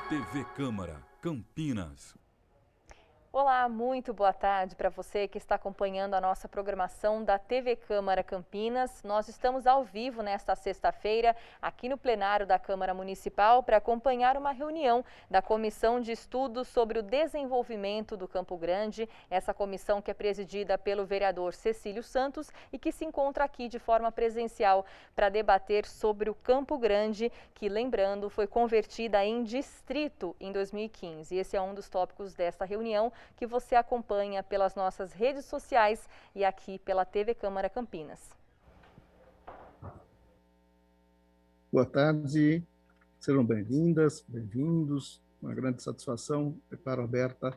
TV Câmara, Campinas. Olá, muito boa tarde para você que está acompanhando a nossa programação da TV Câmara Campinas. Nós estamos ao vivo nesta sexta-feira aqui no plenário da Câmara Municipal para acompanhar uma reunião da Comissão de Estudos sobre o Desenvolvimento do Campo Grande. Essa comissão que é presidida pelo vereador Cecílio Santos e que se encontra aqui de forma presencial para debater sobre o Campo Grande, que, lembrando, foi convertida em distrito em 2015. Esse é um dos tópicos desta reunião, que você acompanha pelas nossas redes sociais e aqui pela TV Câmara Campinas. Boa tarde, sejam bem-vindas, bem-vindos. Uma grande satisfação, declaro aberta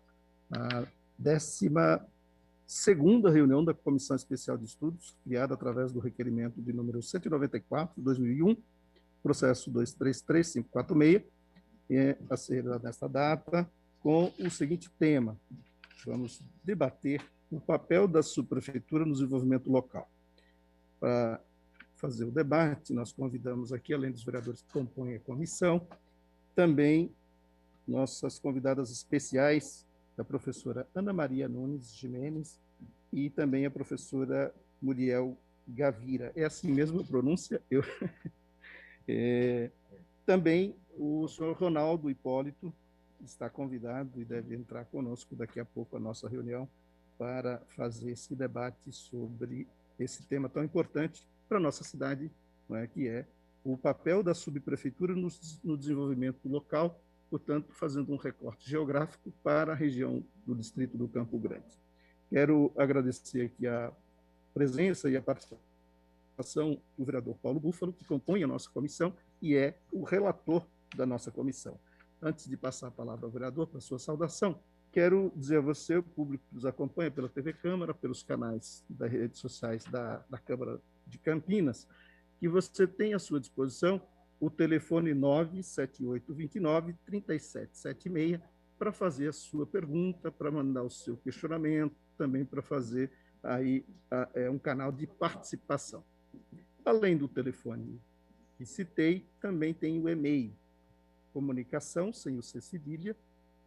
a 12ª reunião da Comissão Especial de Estudos, criada através do requerimento de número 194/2001, processo 233546, a ser nesta data, com o seguinte tema: vamos debater o papel da subprefeitura no desenvolvimento local. Para fazer o debate, nós convidamos aqui, além dos vereadores que compõem a comissão, também nossas convidadas especiais, a professora Ana Maria Nunes Jimenez e também a professora Muriel Gavira. É assim mesmo a pronúncia? Também o senhor Ronaldo Hipólito está convidado e deve entrar conosco daqui a pouco a nossa reunião para fazer esse debate sobre esse tema tão importante para a nossa cidade, não é, que é o papel da subprefeitura no desenvolvimento local, portanto, fazendo um recorte geográfico para a região do distrito do Campo Grande. Quero agradecer aqui a presença e a participação do vereador Paulo Búfalo, que compõe a nossa comissão e é o relator da nossa comissão. Antes de passar a palavra ao vereador para a sua saudação, quero dizer a você, o público que nos acompanha pela TV Câmara, pelos canais das redes sociais da Câmara de Campinas, que você tem à sua disposição o telefone 97829-3776 para fazer a sua pergunta, para mandar o seu questionamento, também para fazer aí um canal de participação. Além do telefone que citei, também tem o e-mail, comunicação, sem o C cedilha,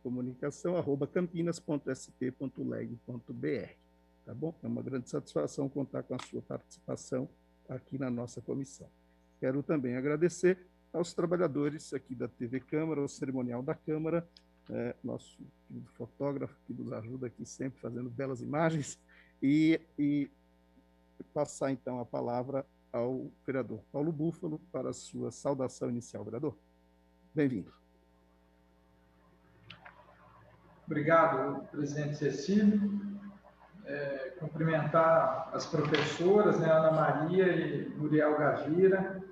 comunicação@campinas.sp.leg.br. Tá bom? É uma grande satisfação contar com a sua participação aqui na nossa comissão. Quero também agradecer aos trabalhadores aqui da TV Câmara, ao cerimonial da Câmara, nosso fotógrafo que nos ajuda aqui sempre fazendo belas imagens, e passar então a palavra ao vereador Paulo Búfalo para a sua saudação inicial. Vereador, bem-vindo. Obrigado, presidente Cecílio. Cumprimentar as professoras, Ana Maria e Muriel Gavira,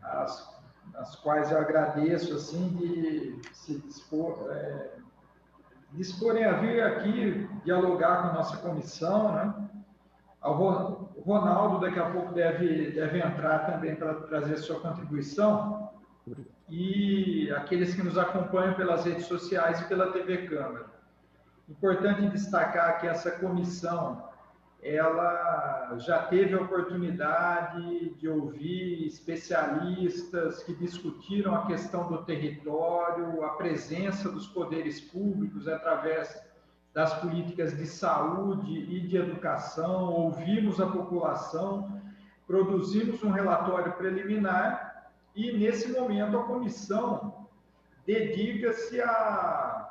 as quais eu agradeço assim, de se disporem a vir aqui dialogar com a nossa comissão, né? O Ronaldo daqui a pouco deve entrar também para trazer sua contribuição, e aqueles que nos acompanham pelas redes sociais e pela TV Câmara. Importante destacar que essa comissão, ela já teve a oportunidade de ouvir especialistas que discutiram a questão do território, a presença dos poderes públicos através das políticas de saúde e de educação, ouvimos a população, produzimos um relatório preliminar e, nesse momento, a comissão dedica-se a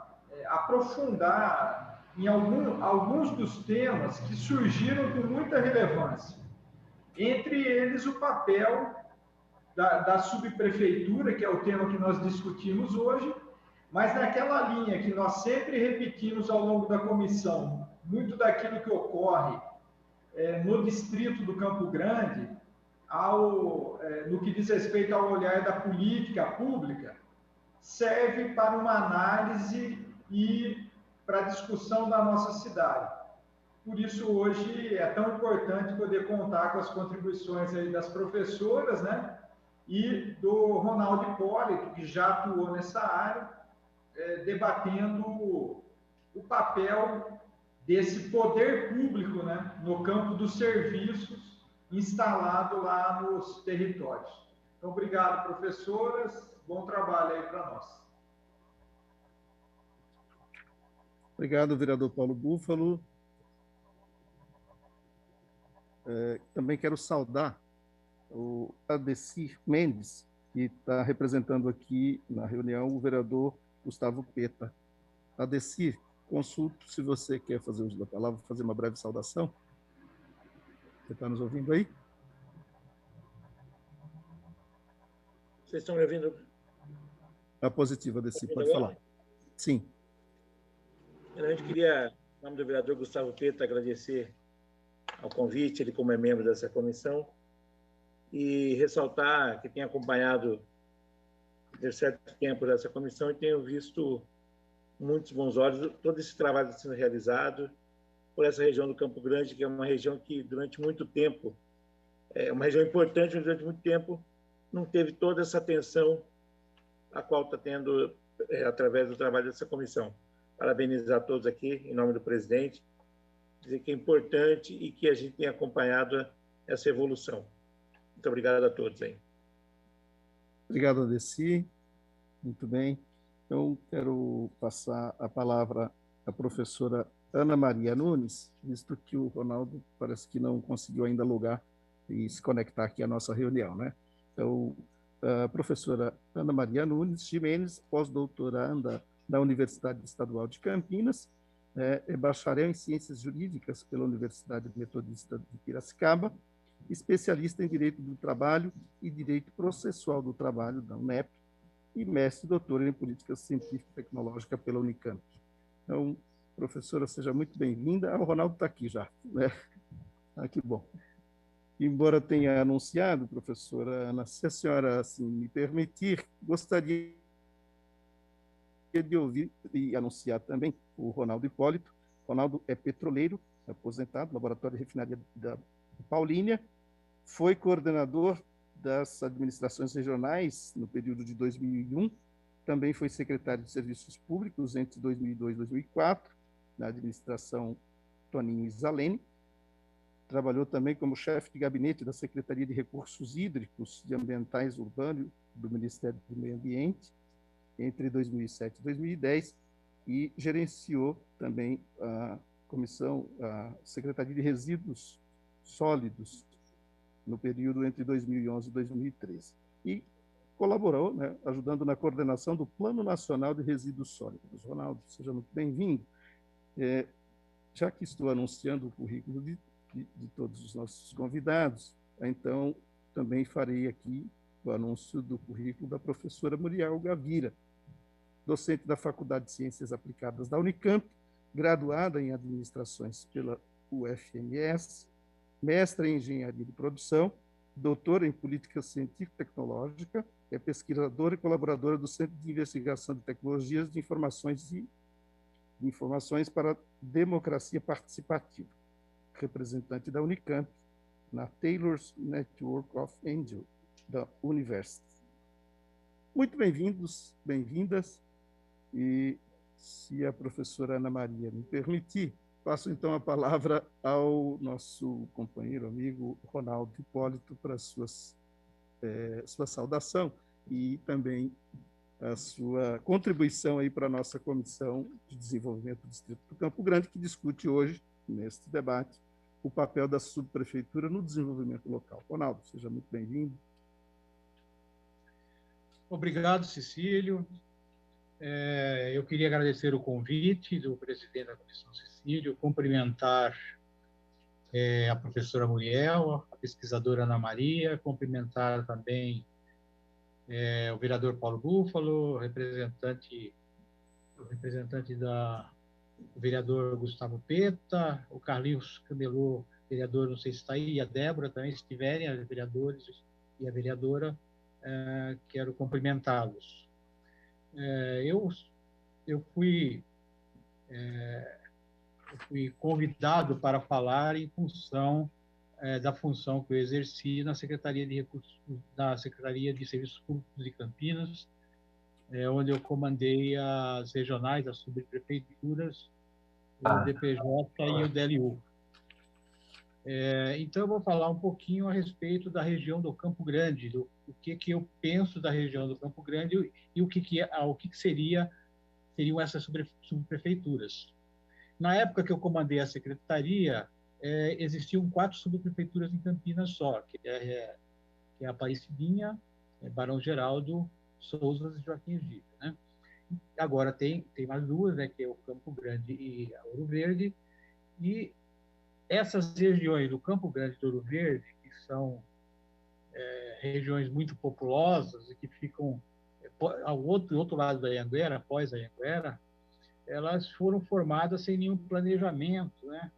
aprofundar em alguns dos temas que surgiram com muita relevância. Entre eles, o papel da subprefeitura, que é o tema que nós discutimos hoje, mas naquela linha que nós sempre repetimos ao longo da comissão, muito daquilo que ocorre no distrito do Campo Grande, no que diz respeito ao olhar da política pública, serve para uma análise e para a discussão da nossa cidade. Por isso, hoje, é tão importante poder contar com as contribuições aí das professoras, né? E do Ronaldo Hipólito, que já atuou nessa área, debatendo o papel desse poder público, né, no campo dos serviços instalado lá nos territórios. Então, obrigado, professoras. Bom trabalho aí para nós. Obrigado, vereador Paulo Búfalo. Também quero saudar o Adecir Mendes, que está representando aqui na reunião o vereador Gustavo Peta. Adecir, consulto se você quer fazer uso da palavra, fazer uma breve saudação. Você está nos ouvindo aí? Vocês estão me ouvindo? A positiva, Adecir, pode falar. Sim. A gente queria, em nome do vereador Gustavo Peta, agradecer ao convite, ele como é membro dessa comissão, e ressaltar que tenho acompanhado de certo tempo dessa comissão e tenho visto muitos bons olhos todo esse trabalho sendo realizado por essa região do Campo Grande, que é uma região que durante muito tempo, é uma região importante, mas durante muito tempo não teve toda essa atenção a qual está tendo através do trabalho dessa comissão. Parabenizar a todos aqui, em nome do presidente, dizer que é importante e que a gente tem acompanhado essa evolução. Muito obrigado a todos aí. Obrigado, Adecir. Muito bem. Então, quero passar a palavra à professora Ana Maria Nunes, visto que o Ronaldo parece que não conseguiu ainda logar e se conectar aqui à nossa reunião, né? Então, a professora Ana Maria Nunes Gimenez, pós-doutoranda da Universidade Estadual de Campinas, é bacharel em Ciências Jurídicas pela Universidade Metodista de Piracicaba, especialista em Direito do Trabalho e Direito Processual do Trabalho da UNEP e mestre e doutor em Política Científica e Tecnológica pela Unicamp. Então, professora, seja muito bem-vinda. O Ronaldo está aqui já, né? Que bom. Embora tenha anunciado, professora Ana, se a senhora assim, me permitir, gostaria de ouvir e anunciar também o Ronaldo Hipólito. Ronaldo é petroleiro, aposentado, laboratório de refinaria da Paulínia, foi coordenador das administrações regionais no período de 2001, também foi secretário de Serviços Públicos entre 2002 e 2004, na administração Toninho Isalene, trabalhou também como chefe de gabinete da Secretaria de Recursos Hídricos e Ambientais Urbanos do Ministério do Meio Ambiente entre 2007 e 2010 e gerenciou também a Secretaria de Resíduos Sólidos no período entre 2011 e 2013. E colaborou, né, ajudando na coordenação do Plano Nacional de Resíduos Sólidos. Ronaldo, seja muito bem-vindo. Já que estou anunciando o currículo de todos os nossos convidados, então também farei aqui o anúncio do currículo da professora Muriel Gavira, docente da Faculdade de Ciências Aplicadas da Unicamp, graduada em Administrações pela UFMS, mestra em Engenharia de Produção, doutora em Política Científica e Tecnológica, é pesquisadora e colaboradora do Centro de Investigação de Tecnologias de Informações para a Democracia Participativa, representante da Unicamp na Taylor's Network of Angels, da University. Muito bem-vindos, bem-vindas, e se a professora Ana Maria me permitir, passo então a palavra ao nosso companheiro, amigo Ronaldo Hipólito para sua saudação e também a sua contribuição aí para a nossa Comissão de Desenvolvimento do Distrito do Campo Grande, que discute hoje, neste debate, o papel da subprefeitura no desenvolvimento local. Ronaldo, seja muito bem-vindo. Obrigado, Cecílio. Eu queria agradecer o convite do presidente da Comissão, Cecílio, cumprimentar a professora Muriel, a pesquisadora Ana Maria, cumprimentar também o vereador Paulo Búfalo, o representante o vereador Gustavo Peta, o Carlinhos Camelô, vereador, não sei se está aí, e a Débora também, se estiverem, os vereadores e a vereadora, quero cumprimentá-los. Eu fui convidado para falar em função da função que eu exerci na Secretaria de Serviços Públicos de Campinas, onde eu comandei as regionais, as subprefeituras, o DPJ e o DLU. Então, eu vou falar um pouquinho a respeito da região do Campo Grande, do que eu penso da região do Campo Grande e o que seriam essas subprefeituras. Na época que eu comandei a secretaria, existiam 4 subprefeituras em Campinas só, que é Aparecidinha, Barão Geraldo, Sousas e Joaquim Egídio, né? Agora tem mais 2, né, que é o Campo Grande e a Ouro Verde, e essas regiões do Campo Grande e do Ouro Verde, que são regiões muito populosas e que ficam ao outro lado da Anhanguera, após a Anhanguera, elas foram formadas sem nenhum planejamento, né?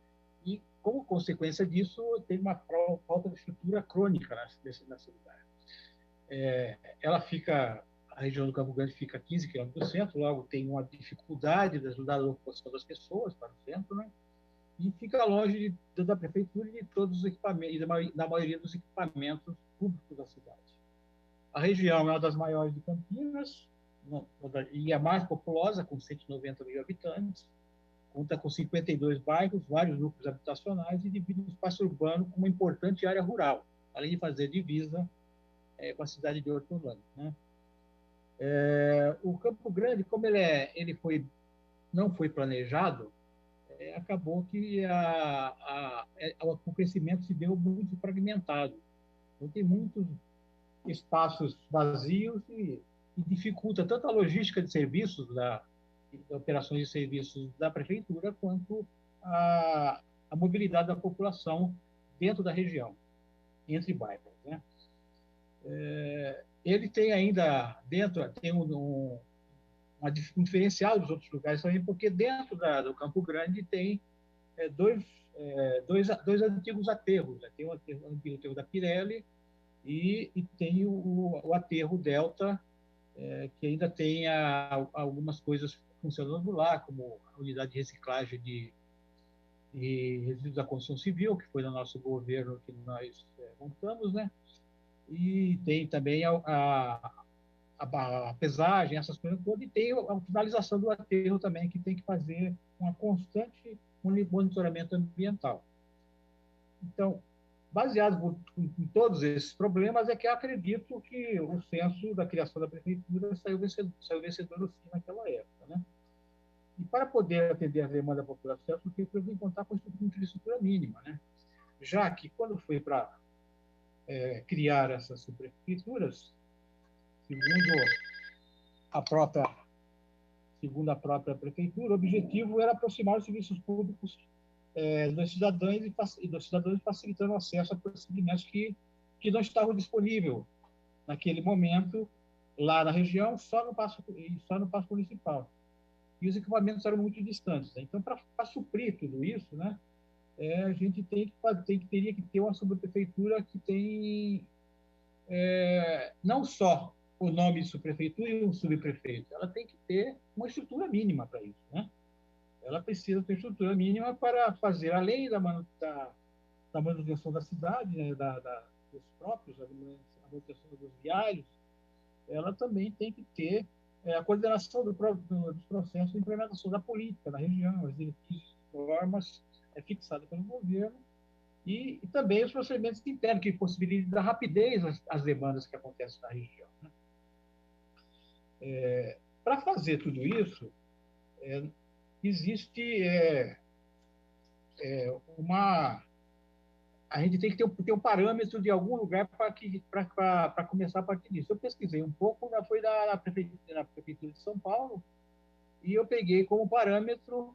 E, como consequência disso, tem uma falta de estrutura crônica na cidade. A região do Campo Grande fica a 15 quilômetros do centro, logo tem uma dificuldade da locomoção das pessoas para o centro, né? E fica longe da prefeitura e de todos os equipamentos, e da maioria dos equipamentos públicos da cidade. A região é uma das maiores de Campinas, e a mais populosa, com 190 mil habitantes, conta com 52 bairros, vários núcleos habitacionais e divide o espaço urbano com uma importante área rural, além de fazer divisa com a cidade de Hortolândia, né? O Campo Grande, como ele não foi planejado, acabou que o crescimento se deu muito fragmentado. Então, tem muitos espaços vazios e dificulta tanto a logística de serviços, de operações de serviços da prefeitura, quanto a mobilidade da população dentro da região, entre bairros, né? Ele tem ainda dentro, tem um diferencial dos outros lugares também, porque dentro do Campo Grande tem dois antigos aterros, né? Tem o antigo aterro da Pirelli e tem o aterro Delta, que ainda tem algumas coisas funcionando lá, como a unidade de reciclagem de resíduos da construção civil, que foi no nosso governo que nós montamos, né? E tem também a pesagem, essas coisas todas, e tem a finalização do aterro também, que tem que fazer uma constante monitoramento ambiental. Então, baseado em todos esses problemas, é que eu acredito que o censo da criação da prefeitura saiu vencedor no fim naquela época, né? E para poder atender a demanda da população, a prefeitura tem que contar com infraestrutura mínima, né? Já que, quando foi para criar essas subprefeituras, segundo a própria prefeitura, o objetivo era aproximar os serviços públicos dos cidadãos, facilitando o acesso a procedimentos que não estavam disponíveis naquele momento lá na região, só no passo municipal. E os equipamentos eram muito distantes, né? Então, para suprir tudo isso, né, a gente teria que ter uma subprefeitura que tem não só o nome de subprefeitura e um subprefeito, ela tem que ter uma estrutura mínima para isso, né? Ela precisa ter estrutura mínima para fazer, além da manutenção da cidade, né, dos próprios, a manutenção dos viários, ela também tem que ter a coordenação dos processos de implementação da política na região, as diretrizes, normas fixadas pelo governo, e também os procedimentos internos, que possibilitem dar rapidez às demandas que acontecem na região, né? Para fazer tudo isso, existe a gente tem que ter um parâmetro de algum lugar para começar a partir disso. Eu pesquisei um pouco, foi na prefeitura de São Paulo, e eu peguei como parâmetro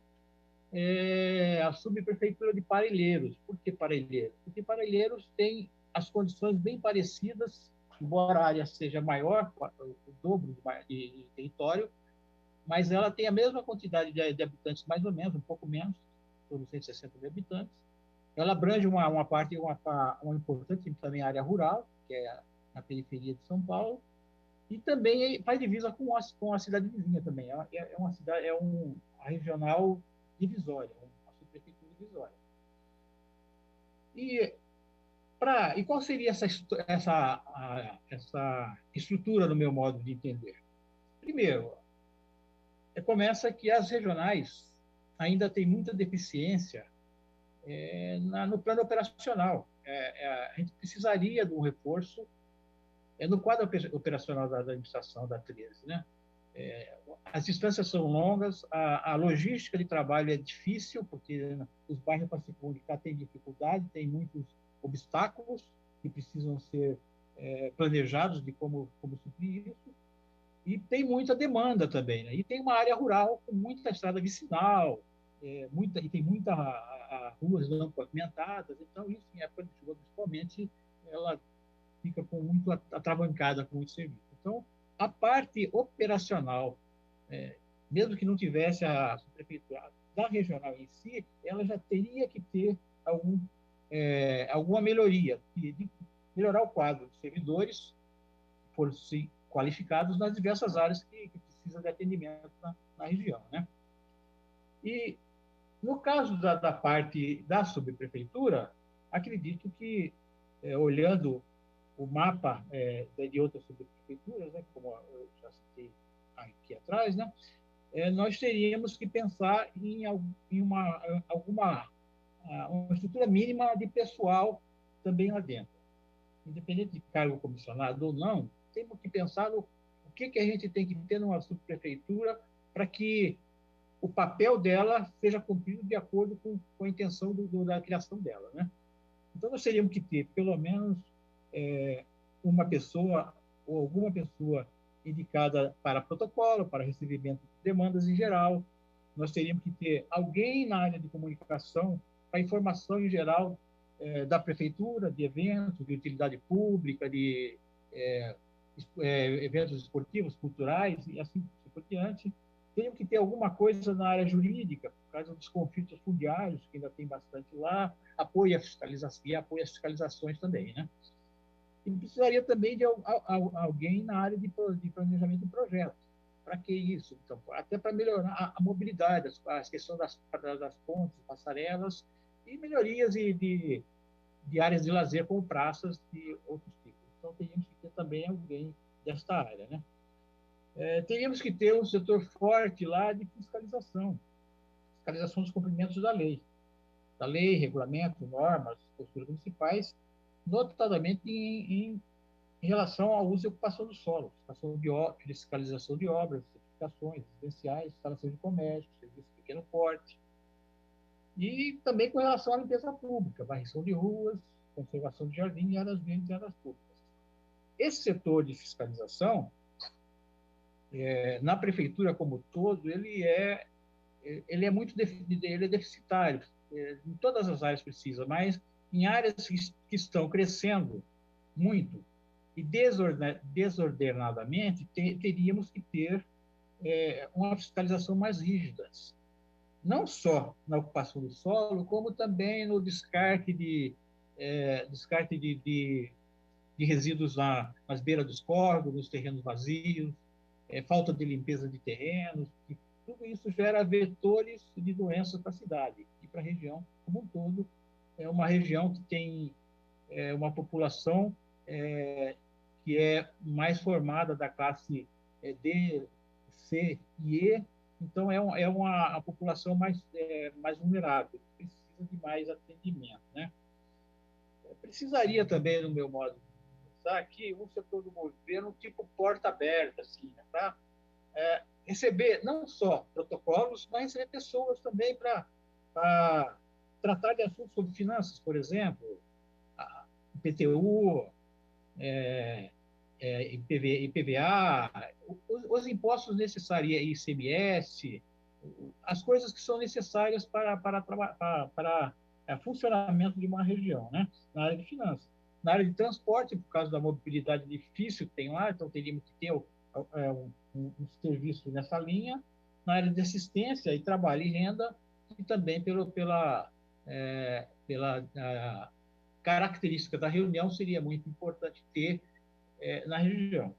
a subprefeitura de Parelheiros. Por que Parelheiros? Porque Parelheiros tem as condições bem parecidas, embora a área seja maior, o dobro de território, mas ela tem a mesma quantidade de habitantes, mais ou menos, um pouco menos, por 160 mil habitantes. Ela abrange uma importante também área rural, que é na periferia de São Paulo, e também faz divisa com a cidade vizinha também. A regional divisória, uma subprefeitura divisória. E qual seria essa estrutura, no meu modo de entender? Primeiro, começa que as regionais ainda têm muita deficiência no plano operacional. A gente precisaria de um reforço no quadro operacional da administração da 13, né? As distâncias são longas, a logística de trabalho é difícil, porque os bairros para se comunicar têm dificuldade, tem muitos obstáculos que precisam ser planejados de como suprir isso, e tem muita demanda também, né? E tem uma área rural com muita estrada vicinal, e tem muita ruas não pavimentadas, então isso, em época de chuva, principalmente, ela fica muito atravancada com o serviço. Então, a parte operacional, mesmo que não tivesse a subprefeitura da regional em si, ela já teria que ter alguma melhoria, de melhorar o quadro de servidores, por se qualificados nas diversas áreas que precisam de atendimento na região, né? E, no caso da parte da subprefeitura, acredito que, olhando o mapa de outras subprefeituras, né, como eu já citei aqui atrás, né, nós teríamos que pensar em uma estrutura mínima de pessoal também lá dentro. Independente de cargo comissionado ou não, temos que pensar no que a gente tem que ter numa subprefeitura para que o papel dela seja cumprido de acordo com a intenção da criação dela, né? Então, nós teríamos que ter, pelo menos, uma pessoa ou alguma pessoa indicada para protocolo, para recebimento de demandas em geral. Nós teríamos que ter alguém na área de comunicação para informação em geral da prefeitura, de eventos, de utilidade pública, de eventos esportivos, culturais e assim por diante. Teríamos que ter alguma coisa na área jurídica, por causa dos conflitos fundiários, que ainda tem bastante lá, apoio à fiscalização e apoio às fiscalizações também, né? E precisaria também de alguém na área de planejamento de projetos. Para que isso? Então, até para melhorar a mobilidade, a questão das pontes, passarelas e melhorias de áreas de lazer, como praças e outros tipos. Então, teríamos que ter também alguém desta área, né? Teríamos que ter um setor forte lá de fiscalização dos cumprimentos da lei, regulamento, normas, posturas municipais, notadamente em relação ao uso e ocupação do solo, fiscalização de obras, certificações residenciais, instalação de comércio, serviço de pequeno porte, e também com relação à limpeza pública, varrição de ruas, conservação de jardim e áreas verdes e áreas públicas. Esse setor de fiscalização, na prefeitura como um todo, ele é deficitário. Em todas as áreas precisa, mas em áreas que estão crescendo muito e desordenadamente, teríamos que ter uma fiscalização mais rígida, não só na ocupação do solo, como também no descarte de resíduos nas beiras dos córregos, nos terrenos vazios, falta de limpeza de terrenos, e tudo isso gera vetores de doenças para a cidade e para a região como um todo. É uma região que tem uma população que é mais formada da classe D, C e E, então é uma população mais vulnerável, precisa de mais atendimento, né? Precisaria também, no meu modo de pensar, aqui um setor do governo tipo porta aberta, assim, né, para receber não só protocolos, mas receber pessoas também para tratar de assuntos sobre finanças, por exemplo, IPTU, IPVA, os impostos necessários, ICMS, as coisas que são necessárias para funcionamento de uma região, né? Na área de finanças. Na área de transporte, por causa da mobilidade difícil que tem lá, então teríamos que ter um serviço nessa linha. Na área de assistência e trabalho e renda, e também pela característica da reunião, seria muito importante ter na região.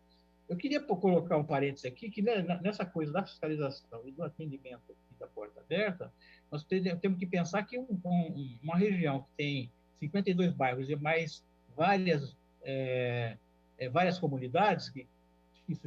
Eu queria colocar um parênteses aqui, que nessa coisa da fiscalização e do atendimento da porta aberta, nós temos que pensar que uma região que tem 52 bairros e mais várias comunidades, que isso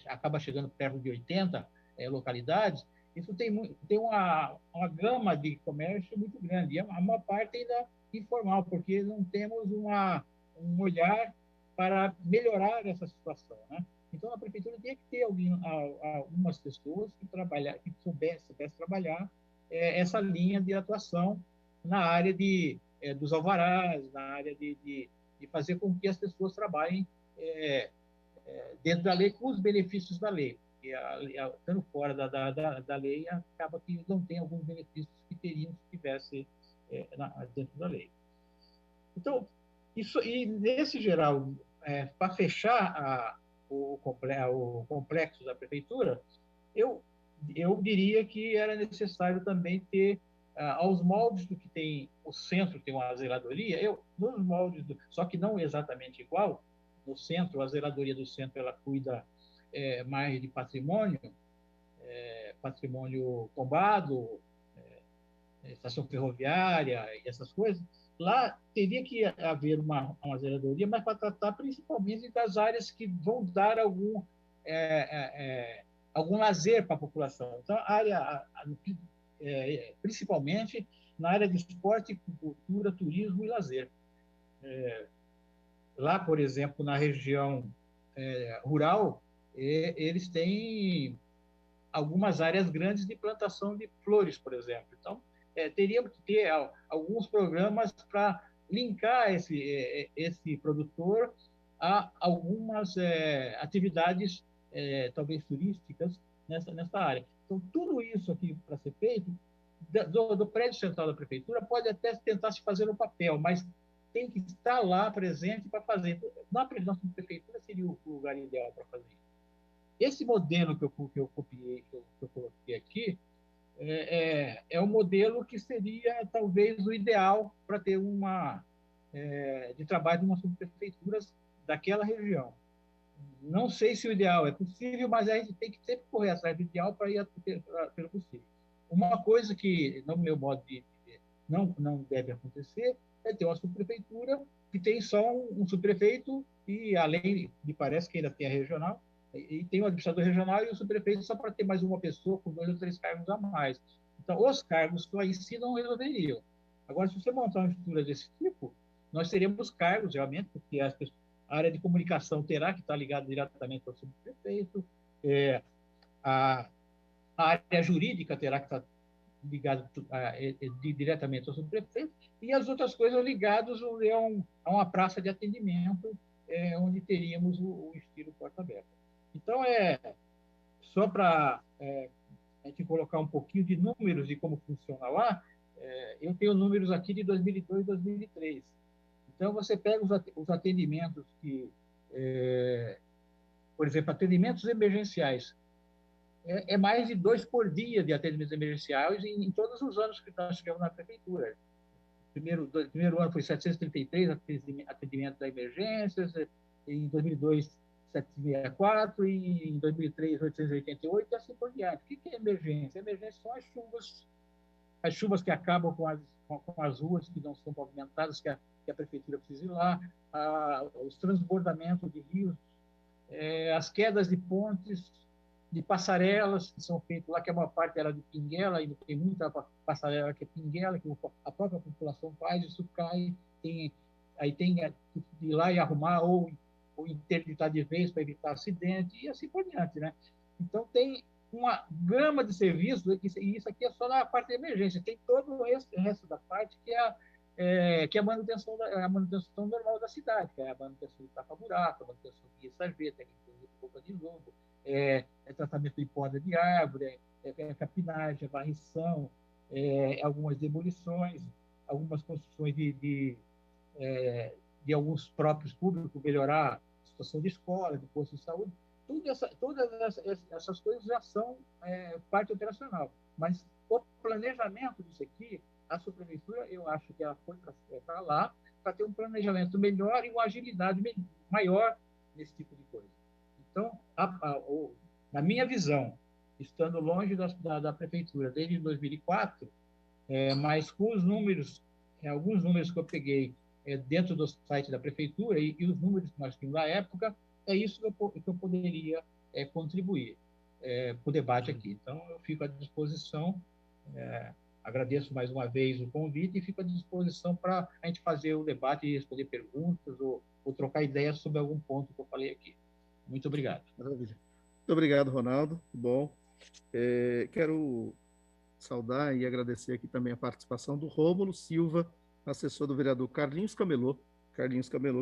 acaba chegando perto de 80 localidades, isso tem uma gama de comércio muito grande, e a maior parte ainda informal, porque não temos um olhar para melhorar essa situação, né? Então, a prefeitura tinha que ter algumas pessoas que soubessem trabalhar essa linha de atuação na área dos alvarás, na área de fazer com que as pessoas trabalhem dentro da lei com os benefícios da lei. E estando fora da lei, acaba que não tem alguns benefícios que teriam se estivesse dentro da lei. Então, e nesse geral, para fechar o complexo da prefeitura, eu diria que era necessário também ter, aos moldes do que tem o centro, tem uma zeladoria, nos moldes, só que não exatamente igual. No centro, a zeladoria do centro, ela cuida mais de patrimônio tombado, estação ferroviária e essas coisas. Lá teria que haver uma zeladoria, mas para tratar principalmente das áreas que vão dar algum lazer para a população. Então, principalmente na área de esporte, cultura, turismo e lazer. Lá, por exemplo, na região rural, eles têm algumas áreas grandes de plantação de flores, por exemplo. Então, teríamos que ter alguns programas para linkar esse produtor a algumas atividades, talvez turísticas, nessa área. Então, tudo isso aqui para ser feito, do prédio central da prefeitura, pode até tentar se fazer no papel, mas tem que estar lá presente para fazer. Na nossa prefeitura seria o lugar ideal para fazer isso. Esse modelo que eu copiei, que eu coloquei aqui, é um modelo que seria talvez o ideal para ter de trabalho de uma subprefeitura daquela região. Não sei se o ideal é possível, mas a gente tem que sempre correr atrás do ideal para ir pelo possível. Uma coisa que, no meu modo de ver, não deve acontecer é ter uma subprefeitura que tem só um subprefeito e, além, me parece que ainda tem a regional, e tem o administrador regional e o subprefeito só para ter mais uma pessoa com 2 ou 3 cargos a mais. Então, os cargos só em si não resolveriam. Agora, se você montar uma estrutura desse tipo, nós teremos cargos, realmente, porque a área de comunicação terá que estar ligada diretamente ao subprefeito, a área jurídica terá que estar ligada diretamente ao subprefeito, e as outras coisas ligadas a uma praça de atendimento, onde teríamos o estilo porta aberta. Então, só para a gente colocar um pouquinho de números de como funciona lá, eu tenho números aqui de 2002 e 2003. Então, você pega os atendimentos por exemplo, atendimentos emergenciais. É mais de 2 por dia de atendimentos emergenciais em todos os anos que nós tivemos na prefeitura. Primeiro ano foi 733 atendimentos a emergências, em 2002, 764, e em 2003, 888, e assim por diante. O que é emergência? Emergência são as chuvas que acabam com as ruas que não são pavimentadas, que a prefeitura precisa ir lá, os transbordamentos de rios, as quedas de pontes, de passarelas que são feitas lá, que a maior parte era de pinguela, e tem muita passarela que é pinguela, que a própria população faz, isso cai, aí tem que ir lá e arrumar, ou interditar de vez para evitar acidente, e assim por diante, né? Então, tem uma gama de serviços, e isso aqui é só na parte de emergência, tem todo o resto da parte que é a manutenção normal da cidade, que é a manutenção de tapa-buraco, a manutenção de sarjeta, de boca de lobo, tratamento de poda de árvore, capinagem, varrição, algumas demolições, algumas construções de alguns próprios públicos, melhorar a situação de escola, de posto de saúde. Todas essas coisas já são parte operacional. Mas o planejamento disso aqui, a subprefeitura, eu acho que ela foi para lá para ter um planejamento melhor e uma agilidade maior nesse tipo de coisa. Então, na minha visão, estando longe da prefeitura desde 2004, mas com os números, alguns números que eu peguei dentro do site da prefeitura e os números que nós tínhamos na época, é isso que eu poderia contribuir para o debate aqui. Então, eu fico à disposição, agradeço mais uma vez o convite e fico à disposição para a gente fazer o debate e responder perguntas ou trocar ideias sobre algum ponto que eu falei aqui. Muito obrigado. Maravilha. Muito obrigado, Ronaldo. Muito bom. Quero saudar e agradecer aqui também a participação do Rômulo Silva, assessor do vereador Carlinhos Camelô,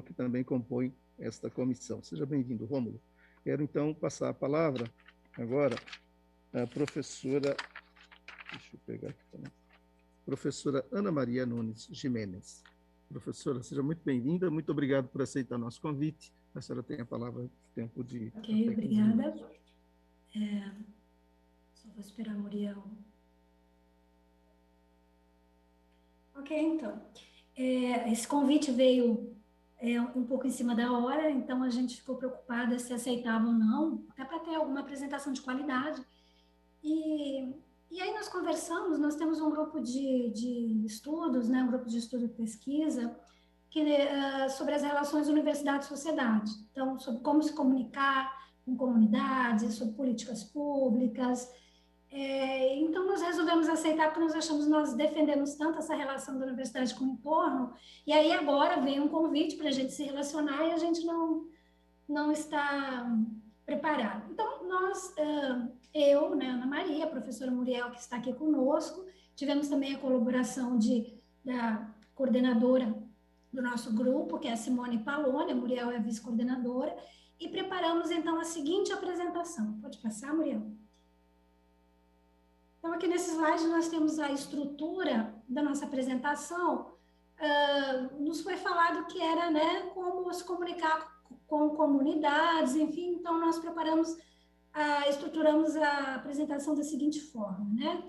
que também compõe esta comissão. Seja bem-vindo, Rômulo. Quero, então, passar a palavra agora à professora, deixa eu pegar aqui também, professora Ana Maria Nunes Gimenez. Professora, seja muito bem-vinda, muito obrigado por aceitar nosso convite. A senhora tem a palavra, tempo de... Ok, obrigada. Só vou esperar a Muriel. Ok, então. Esse convite veio um pouco em cima da hora, então a gente ficou preocupada se aceitava ou não, até para ter alguma apresentação de qualidade. E aí nós conversamos, nós temos um grupo de estudos, né, um grupo de estudo e pesquisa, sobre as relações universidade-sociedade. Então, sobre como se comunicar com comunidades, sobre políticas públicas. Então, nós resolvemos aceitar porque nós defendemos tanto essa relação da universidade com o entorno, e aí agora vem um convite para a gente se relacionar e a gente não está preparado. Então, eu, né, Ana Maria, a professora Muriel, que está aqui conosco, tivemos também a colaboração da coordenadora do nosso grupo, que é a Simone Palone, a Muriel é a vice-coordenadora, e preparamos, então, a seguinte apresentação. Pode passar, Muriel? Então, aqui nesse slide nós temos a estrutura da nossa apresentação. Nos foi falado que era, né, como se comunicar com comunidades, enfim, então nós estruturamos a apresentação da seguinte forma, né?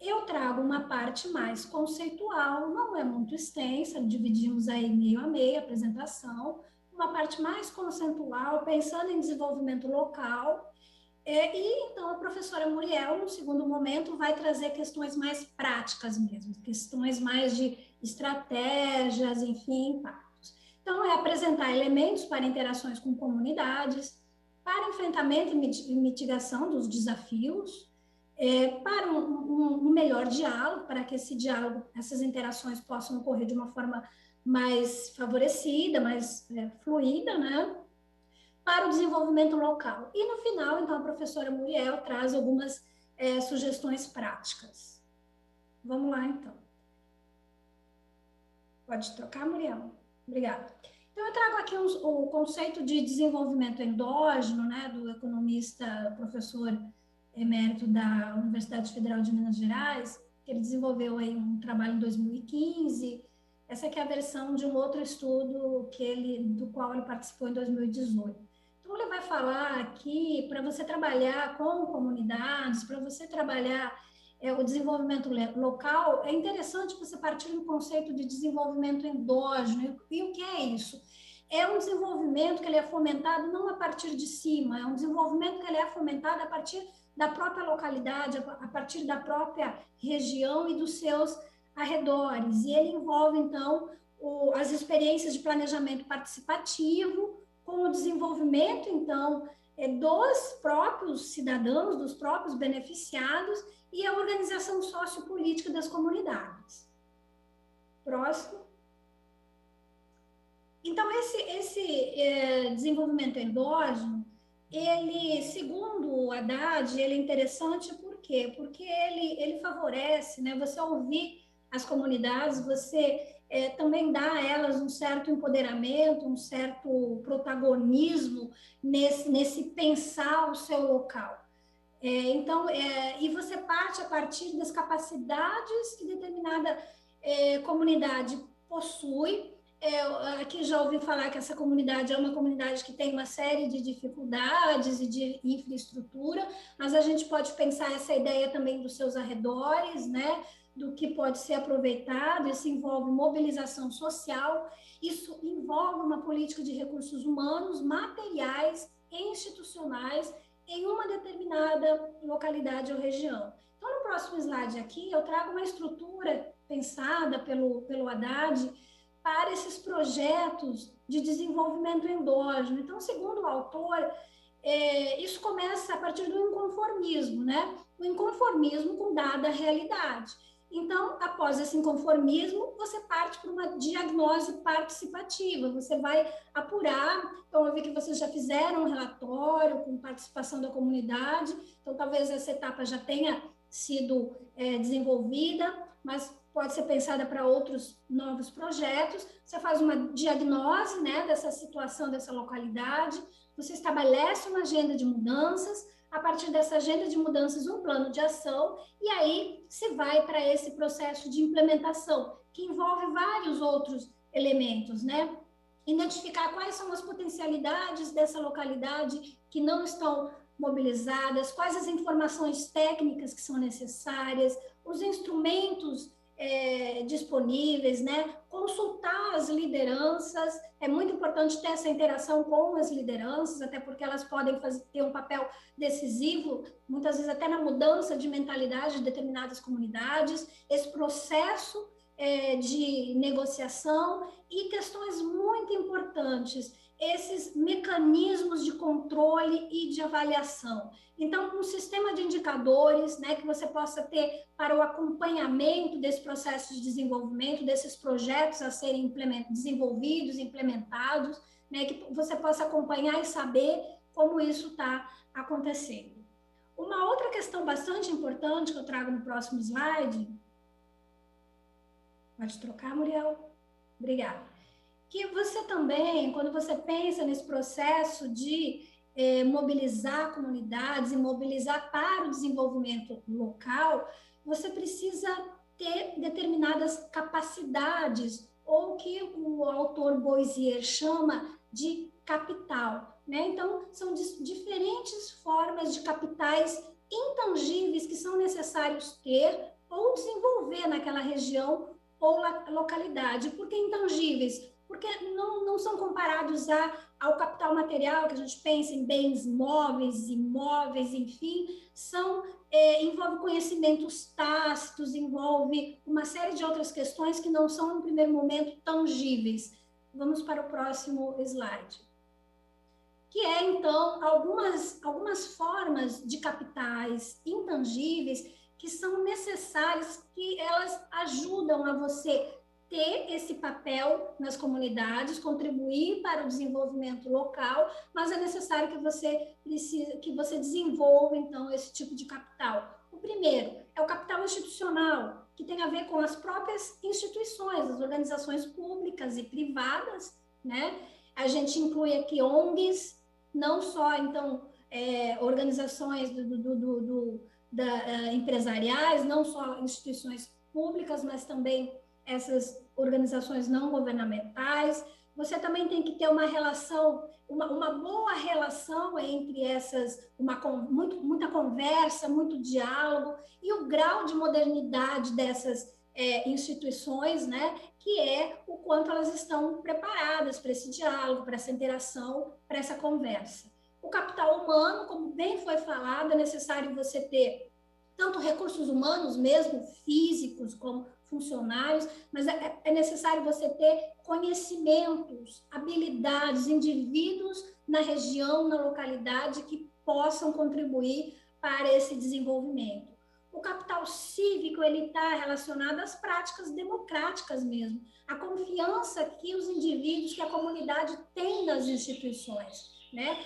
Eu trago uma parte mais conceitual, não é muito extensa, dividimos aí meio a meio a apresentação, uma parte mais conceitual, pensando em desenvolvimento local, e então a professora Muriel, no segundo momento, vai trazer questões mais práticas mesmo, questões mais de estratégias, enfim, impactos. Então, é apresentar elementos para interações com comunidades, para enfrentamento e mitigação dos desafios, para um melhor diálogo, para que esse diálogo, essas interações possam ocorrer de uma forma mais favorecida, mais fluida, né? Para o desenvolvimento local. E no final, então, a professora Muriel traz algumas sugestões práticas. Vamos lá, então. Pode trocar, Muriel? Obrigada. Então, eu trago aqui o conceito de desenvolvimento endógeno, né, do economista, professor emérito da Universidade Federal de Minas Gerais, que ele desenvolveu aí um trabalho em 2015. Essa aqui é a versão de um outro estudo do qual ele participou em 2018. Então, ele vai falar aqui, para você trabalhar com comunidades, para você trabalhar o desenvolvimento local, é interessante você partir do conceito de desenvolvimento endógeno. E o que é isso? É um desenvolvimento que ele é fomentado não a partir de cima, é um desenvolvimento que ele é fomentado a partir da própria localidade, a partir da própria região e dos seus arredores. E ele envolve, então, as experiências de planejamento participativo, com o desenvolvimento, então, dos próprios cidadãos, dos próprios beneficiados e a organização sociopolítica das comunidades. Próximo. Então, esse desenvolvimento endógeno, ele, segundo o Haddad, ele é interessante por quê? Porque ele favorece, né, você ouvir as comunidades, você também dá a elas um certo empoderamento, um certo protagonismo nesse pensar o seu local. Então, e você parte a partir das capacidades que determinada comunidade possui. Aqui já ouvi falar que essa comunidade é uma comunidade que tem uma série de dificuldades e de infraestrutura, mas a gente pode pensar essa ideia também dos seus arredores, né? Do que pode ser aproveitado. Isso envolve mobilização social, isso envolve uma política de recursos humanos, materiais e institucionais em uma determinada localidade ou região. Então, no próximo slide aqui, eu trago uma estrutura pensada pelo Haddad para esses projetos de desenvolvimento endógeno. Então, segundo o autor, isso começa a partir do inconformismo, né? O inconformismo com dada realidade. Então, após esse inconformismo, você parte para uma diagnose participativa, você vai apurar. Então, eu vi que vocês já fizeram um relatório com participação da comunidade, então talvez essa etapa já tenha sido desenvolvida, mas pode ser pensada para outros novos projetos. Você faz uma diagnose, né, dessa situação, dessa localidade, você estabelece uma agenda de mudanças, a partir dessa agenda de mudanças, um plano de ação, e aí se vai para esse processo de implementação, que envolve vários outros elementos, né? Identificar quais são as potencialidades dessa localidade que não estão mobilizadas, quais as informações técnicas que são necessárias, os instrumentos disponíveis, né? Consultar as lideranças, é muito importante ter essa interação com as lideranças, até porque elas podem ter um papel decisivo, muitas vezes até na mudança de mentalidade de determinadas comunidades, esse processo de negociação e questões muito importantes, esses mecanismos de controle e de avaliação. Então, um sistema de indicadores, né, que você possa ter para o acompanhamento desse processo de desenvolvimento, desses projetos a serem desenvolvidos, implementados, né, que você possa acompanhar e saber como isso está acontecendo. Uma outra questão bastante importante que eu trago no próximo slide. Pode trocar, Muriel? Obrigada. Que você também, quando você pensa nesse processo de mobilizar comunidades e mobilizar para o desenvolvimento local, você precisa ter determinadas capacidades, ou que o autor Boisier chama de capital, né? Então, são diferentes formas de capitais intangíveis que são necessários ter ou desenvolver naquela região ou localidade. Por que intangíveis? Porque não são comparados ao capital material, que a gente pensa em bens móveis, imóveis, enfim, envolve conhecimentos tácitos, envolve uma série de outras questões que não são, no primeiro momento, tangíveis. Vamos para o próximo slide. Que é, então, algumas formas de capitais intangíveis que são necessárias, que elas ajudam a você ter esse papel nas comunidades, contribuir para o desenvolvimento local, mas é necessário que você desenvolva, então, esse tipo de capital. O primeiro é o capital institucional, que tem a ver com as próprias instituições, as organizações públicas e privadas, né? A gente inclui aqui ONGs, não só, então, organizações empresariais, não só instituições públicas, mas também essas organizações não governamentais. Você também tem que ter uma relação, uma boa relação entre essas, muita conversa, muito diálogo, e o grau de modernidade dessas instituições, né, que é o quanto elas estão preparadas para esse diálogo, para essa interação, para essa conversa. O capital humano, como bem foi falado, é necessário você ter tanto recursos humanos mesmo, físicos, como funcionários, mas é necessário você ter conhecimentos, habilidades, indivíduos na região, na localidade, que possam contribuir para esse desenvolvimento. O capital cívico, ele está relacionado às práticas democráticas mesmo, a confiança que os indivíduos, que a comunidade tem nas instituições, né?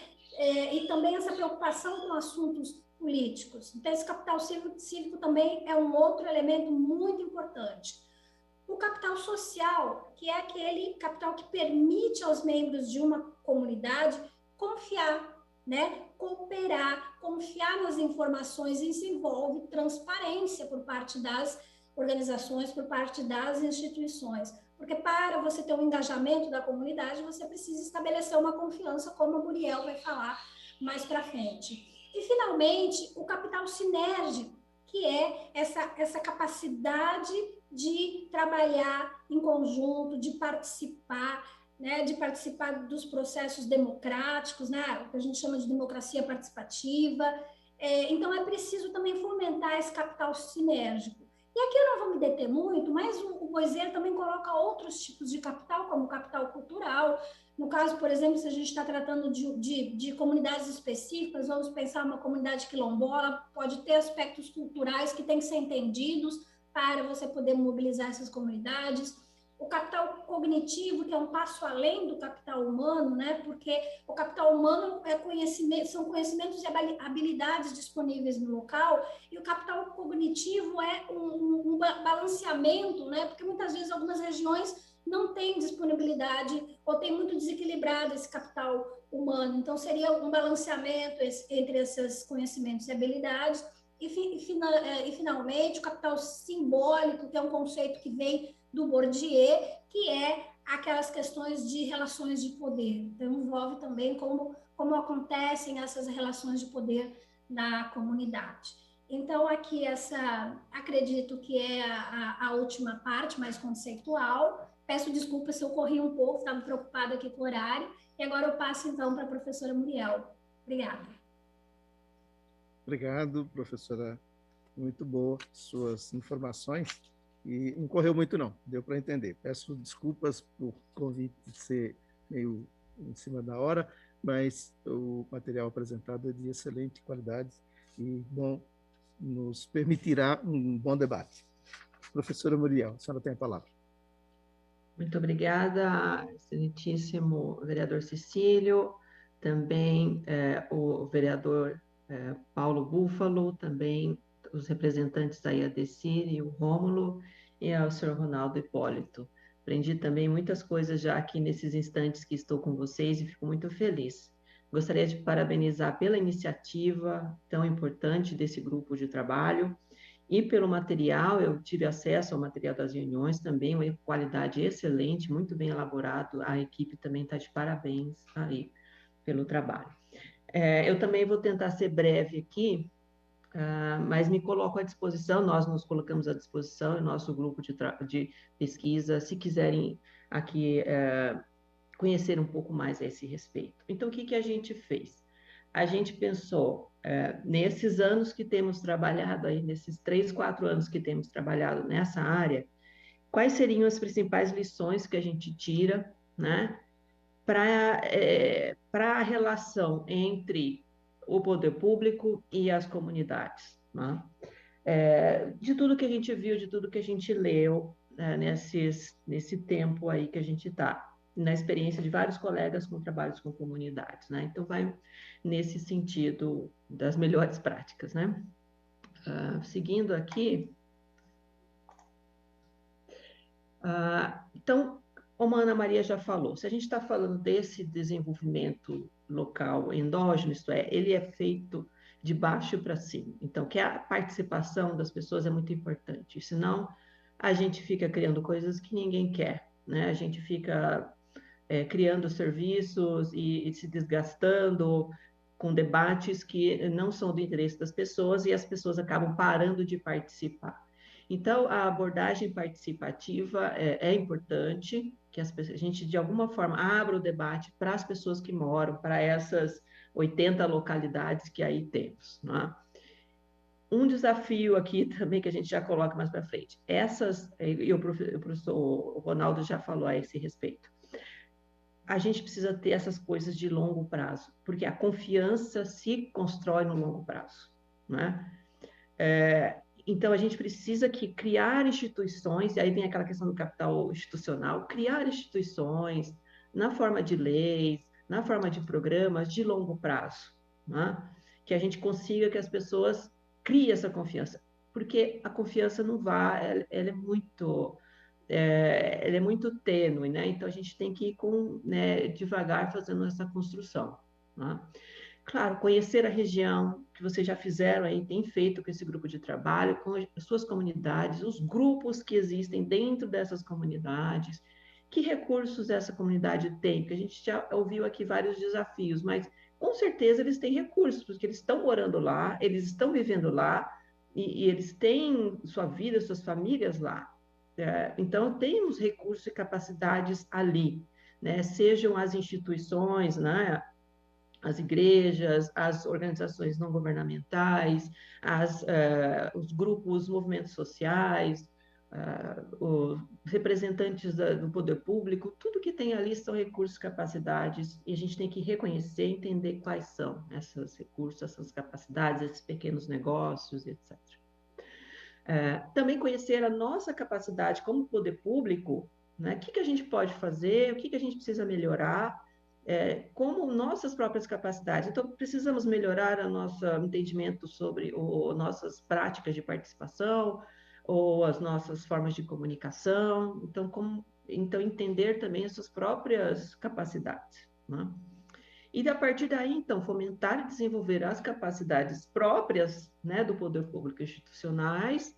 E também essa preocupação com assuntos políticos. Então, esse capital cívico também é um outro elemento muito importante. O capital social, que é aquele capital que permite aos membros de uma comunidade confiar, né? Cooperar, confiar nas informações, e isso envolve transparência por parte das organizações, por parte das instituições. Porque para você ter um engajamento da comunidade, você precisa estabelecer uma confiança, como a Muriel vai falar mais para frente. E, finalmente, o capital sinérgico, que é essa capacidade de trabalhar em conjunto, de participar, né, de participar dos processos democráticos, né, o que a gente chama de democracia participativa. Então, é preciso também fomentar esse capital sinérgico. E aqui eu não vou me deter muito, mas o Boisier também coloca outros tipos de capital, como o capital cultural. No caso, por exemplo, se a gente está tratando de comunidades específicas, vamos pensar uma comunidade quilombola, pode ter aspectos culturais que têm que ser entendidos para você poder mobilizar essas comunidades. O capital cognitivo, que é um passo além do capital humano, né? Porque o capital humano são conhecimentos e habilidades disponíveis no local, e o capital cognitivo é um balanceamento, né? Porque muitas vezes algumas regiões não têm disponibilidade ou tem muito desequilibrado esse capital humano. Então, seria um balanceamento entre esses conhecimentos e habilidades. E finalmente, o capital simbólico, que é um conceito que vem do Bourdieu, que é aquelas questões de relações de poder. Então, envolve também como acontecem essas relações de poder na comunidade. Então, aqui acredito que é a última parte, mais conceitual. Peço desculpas se eu corri um pouco, estava preocupada aqui com o horário. E agora eu passo, então, para a professora Muriel. Obrigada. Obrigado, professora. Muito boa suas informações. E não correu muito, não. Deu para entender. Peço desculpas por convite ser meio em cima da hora, mas o material apresentado é de excelente qualidade e nos permitirá um bom debate. Professora Muriel, a senhora tem a palavra. Muito obrigada, excelentíssimo vereador Cecílio, também o vereador Paulo Búfalo, também os representantes aí, a Decir e o Rômulo, e ao senhor Ronaldo Hipólito. Aprendi também muitas coisas já aqui nesses instantes que estou com vocês e fico muito feliz. Gostaria de parabenizar pela iniciativa tão importante desse grupo de trabalho e pelo material. Eu tive acesso ao material das reuniões também, uma qualidade excelente, muito bem elaborado. A equipe também está de parabéns aí pelo trabalho. Eu também vou tentar ser breve aqui, mas me coloco à disposição, nós nos colocamos à disposição, o nosso grupo de pesquisa, se quiserem aqui conhecer um pouco mais a esse respeito. Então, o que a gente fez? A gente pensou, nesses anos que temos trabalhado, aí, nesses 3, 4 anos que temos trabalhado nessa área, quais seriam as principais lições que a gente tira, né, para a relação entre o poder público e as comunidades, né? De tudo que a gente viu, de tudo que a gente leu, nesse tempo aí que a gente está, na experiência de vários colegas com trabalhos com comunidades, né? Então, vai nesse sentido das melhores práticas, né? Seguindo aqui, então, como a Ana Maria já falou, se a gente está falando desse desenvolvimento local endógeno, isto é, ele é feito de baixo para cima. Então, que a participação das pessoas é muito importante, senão a gente fica criando coisas que ninguém quer, né? A gente fica criando serviços e se desgastando com debates que não são do interesse das pessoas e as pessoas acabam parando de participar. Então, a abordagem participativa é importante, que a gente, de alguma forma, abra o debate para as pessoas que moram, para essas 80 localidades que aí temos, né? Um desafio aqui também que a gente já coloca mais para frente, e o professor Ronaldo já falou a esse respeito, a gente precisa ter essas coisas de longo prazo, porque a confiança se constrói no longo prazo, né? Então, a gente precisa criar instituições, e aí vem aquela questão do capital institucional, criar instituições na forma de leis, na forma de programas de longo prazo, né? Que a gente consiga que as pessoas criem essa confiança, porque a confiança não vai, ela é muito tênue, né? Então, a gente tem que ir devagar fazendo essa construção, né? Claro, conhecer a região, que vocês já fizeram aí, tem feito com esse grupo de trabalho, com as suas comunidades, os grupos que existem dentro dessas comunidades, que recursos essa comunidade tem, porque a gente já ouviu aqui vários desafios, mas com certeza eles têm recursos, porque eles estão morando lá, eles estão vivendo lá, e eles têm sua vida, suas famílias lá. Então, temos recursos e capacidades ali, né? Sejam as instituições, né? As igrejas, as organizações não governamentais, os grupos, os movimentos sociais, os representantes do poder público, tudo que tem ali são recursos, capacidades, e a gente tem que reconhecer, entender quais são esses recursos, essas capacidades, esses pequenos negócios, etc. Também conhecer a nossa capacidade como poder público, né? O que a gente pode fazer, o que a gente precisa melhorar, como nossas próprias capacidades. Então, precisamos melhorar o nosso entendimento sobre nossas práticas de participação, ou as nossas formas de comunicação. Então, entender também as suas próprias capacidades, né? E, a partir daí, então, fomentar e desenvolver as capacidades próprias, né, do poder público institucionais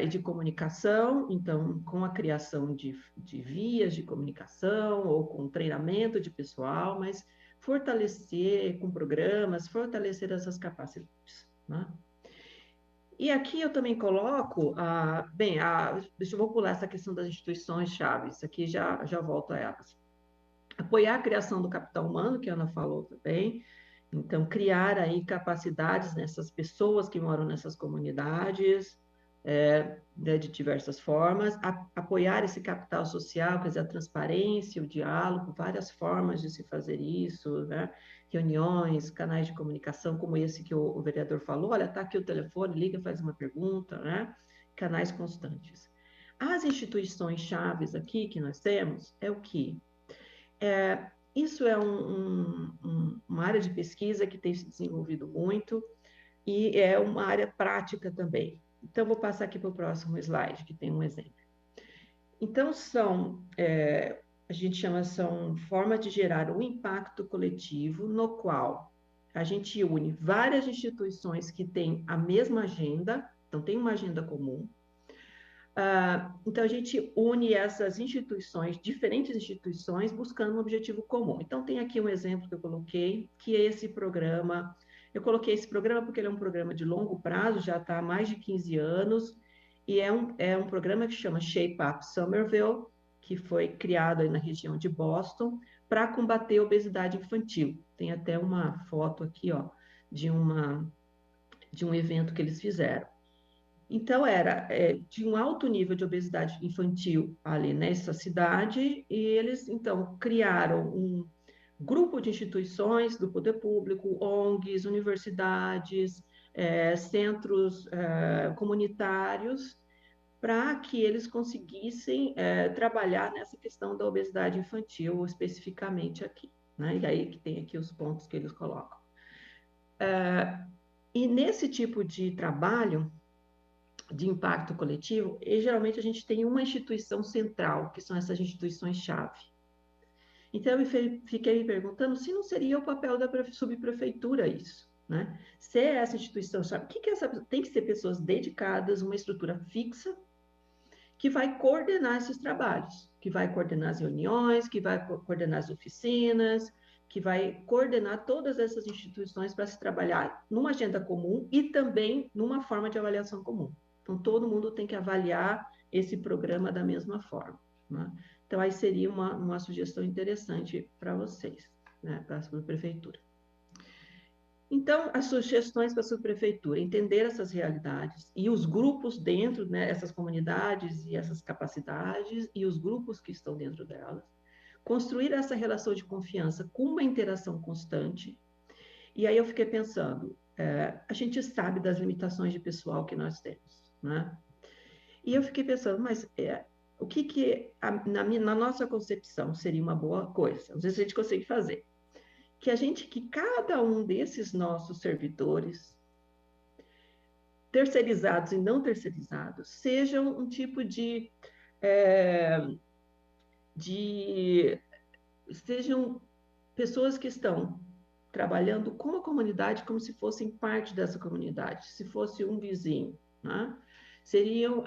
e de comunicação, então, com a criação de vias de comunicação ou com treinamento de pessoal, mas fortalecer com programas, fortalecer essas capacidades, né? E aqui eu também coloco, deixa eu pular essa questão das instituições chaves, aqui já volto a elas. Apoiar a criação do capital humano, que a Ana falou também, então criar aí capacidades nessas pessoas que moram nessas comunidades, de diversas formas, apoiar esse capital social, quer dizer, a transparência, o diálogo, várias formas de se fazer isso, né? Reuniões, canais de comunicação, como esse que o vereador falou, olha, está aqui o telefone, liga, faz uma pergunta, né? Canais constantes. As instituições chaves aqui que nós temos é o quê? Isso é uma área de pesquisa que tem se desenvolvido muito e é uma área prática também. Então, vou passar aqui para o próximo slide, que tem um exemplo. Então, a gente chama, são formas de gerar um impacto coletivo no qual a gente une várias instituições que têm a mesma agenda, então tem uma agenda comum. Então, a gente une essas instituições, diferentes instituições, buscando um objetivo comum. Então, tem aqui um exemplo que eu coloquei, que é esse programa. Eu coloquei esse programa porque ele é um programa de longo prazo, já está há mais de 15 anos, e é um programa que chama Shape Up Somerville, que foi criado aí na região de Boston, para combater a obesidade infantil. Tem até uma foto aqui, ó, de um evento que eles fizeram. Então, de um alto nível de obesidade infantil ali nessa cidade, e eles, então, criaram um grupo de instituições do poder público, ONGs, universidades, centros comunitários, para que eles conseguissem trabalhar nessa questão da obesidade infantil, especificamente aqui, né? E aí que tem aqui os pontos que eles colocam. E nesse tipo de trabalho, de impacto coletivo, e geralmente a gente tem uma instituição central, que são essas instituições-chave. Então, eu fiquei me perguntando se não seria o papel da subprefeitura isso, né? Se essa instituição-chave, tem que ser pessoas dedicadas, uma estrutura fixa, que vai coordenar esses trabalhos, que vai coordenar as reuniões, que vai coordenar as oficinas, que vai coordenar todas essas instituições para se trabalhar numa agenda comum e também numa forma de avaliação comum. Então, todo mundo tem que avaliar esse programa da mesma forma, né? Então, aí seria uma sugestão interessante para vocês, né, para a subprefeitura. Então, as sugestões para a subprefeitura, entender essas realidades e os grupos dentro, né, essas comunidades e essas capacidades e os grupos que estão dentro delas, construir essa relação de confiança com uma interação constante. E aí eu fiquei pensando, a gente sabe das limitações de pessoal que nós temos, né? E eu fiquei pensando, mas o que na nossa concepção seria uma boa coisa? Às vezes a gente consegue fazer. Que cada um desses nossos servidores, terceirizados e não terceirizados, sejam um tipo sejam pessoas que estão trabalhando com a comunidade como se fossem parte dessa comunidade, se fosse um vizinho, né? Seriam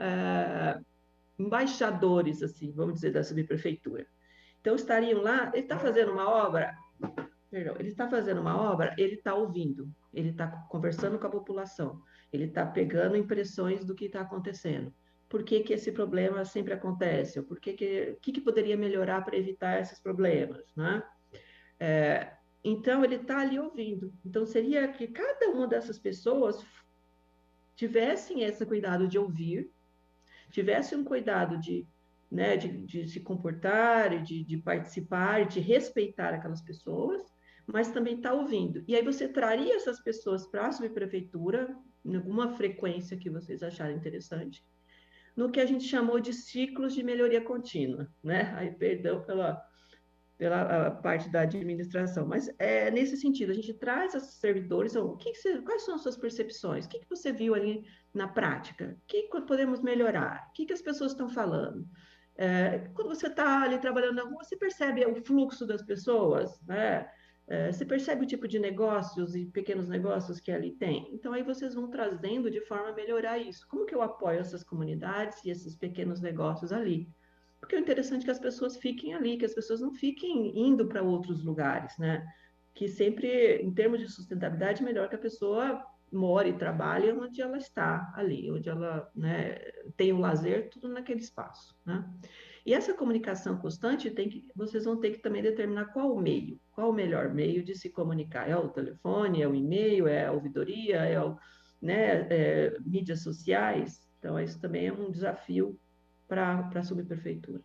embaixadores, assim, vamos dizer, da subprefeitura. Então, estariam lá, ele está fazendo uma obra, ele está ouvindo, ele está conversando com a população, ele está pegando impressões do que está acontecendo. Por que esse problema sempre acontece? O que poderia melhorar para evitar esses problemas, né? Então, ele está ali ouvindo. Então, seria que cada uma dessas pessoas tivessem esse cuidado de ouvir, tivesse um cuidado de se comportar, de participar, de respeitar aquelas pessoas, mas também está ouvindo. E aí você traria essas pessoas para a subprefeitura, em alguma frequência que vocês acharem interessante, no que a gente chamou de ciclos de melhoria contínua, né? Aí, perdão pela parte da administração, mas é nesse sentido, a gente traz esses servidores, quais são as suas percepções? O que você viu ali na prática? O que podemos melhorar? O que as pessoas estão falando? Quando você está ali trabalhando na rua, você percebe o fluxo das pessoas, né? Você percebe o tipo de negócios e pequenos negócios que ali tem? Então, aí vocês vão trazendo de forma a melhorar isso. Como que eu apoio essas comunidades e esses pequenos negócios ali? Porque o interessante é que as pessoas fiquem ali, que as pessoas não fiquem indo para outros lugares, né? Que sempre, em termos de sustentabilidade, é melhor que a pessoa more e trabalhe onde ela está ali, onde ela, né, tem o lazer, tudo naquele espaço, né? E essa comunicação constante vocês vão ter que também determinar qual o melhor meio de se comunicar. É o telefone, é o e-mail, é a ouvidoria, mídias sociais. Então, isso também é um desafio para a subprefeitura.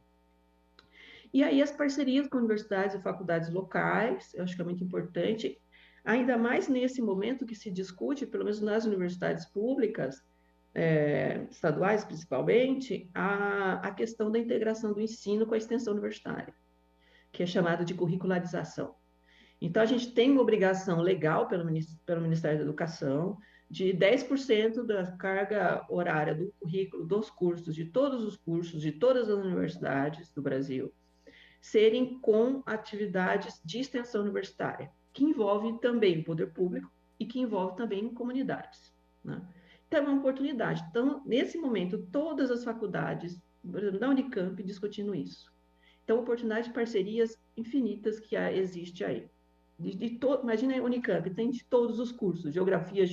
E aí as parcerias com universidades e faculdades locais, eu acho que é muito importante, ainda mais nesse momento que se discute, pelo menos nas universidades públicas, estaduais principalmente, a questão da integração do ensino com a extensão universitária, que é chamada de curricularização. Então, a gente tem uma obrigação legal pelo Ministério da Educação de 10% da carga horária do currículo dos cursos, de todos os cursos, de todas as universidades do Brasil, serem com atividades de extensão universitária, que envolve também o poder público e que envolve também comunidades, né? Então, é uma oportunidade. Então, nesse momento, todas as faculdades, por exemplo, da Unicamp, discutindo isso. Então, oportunidade de parcerias infinitas que existe aí. Imagina a Unicamp, tem de todos os cursos, geografia,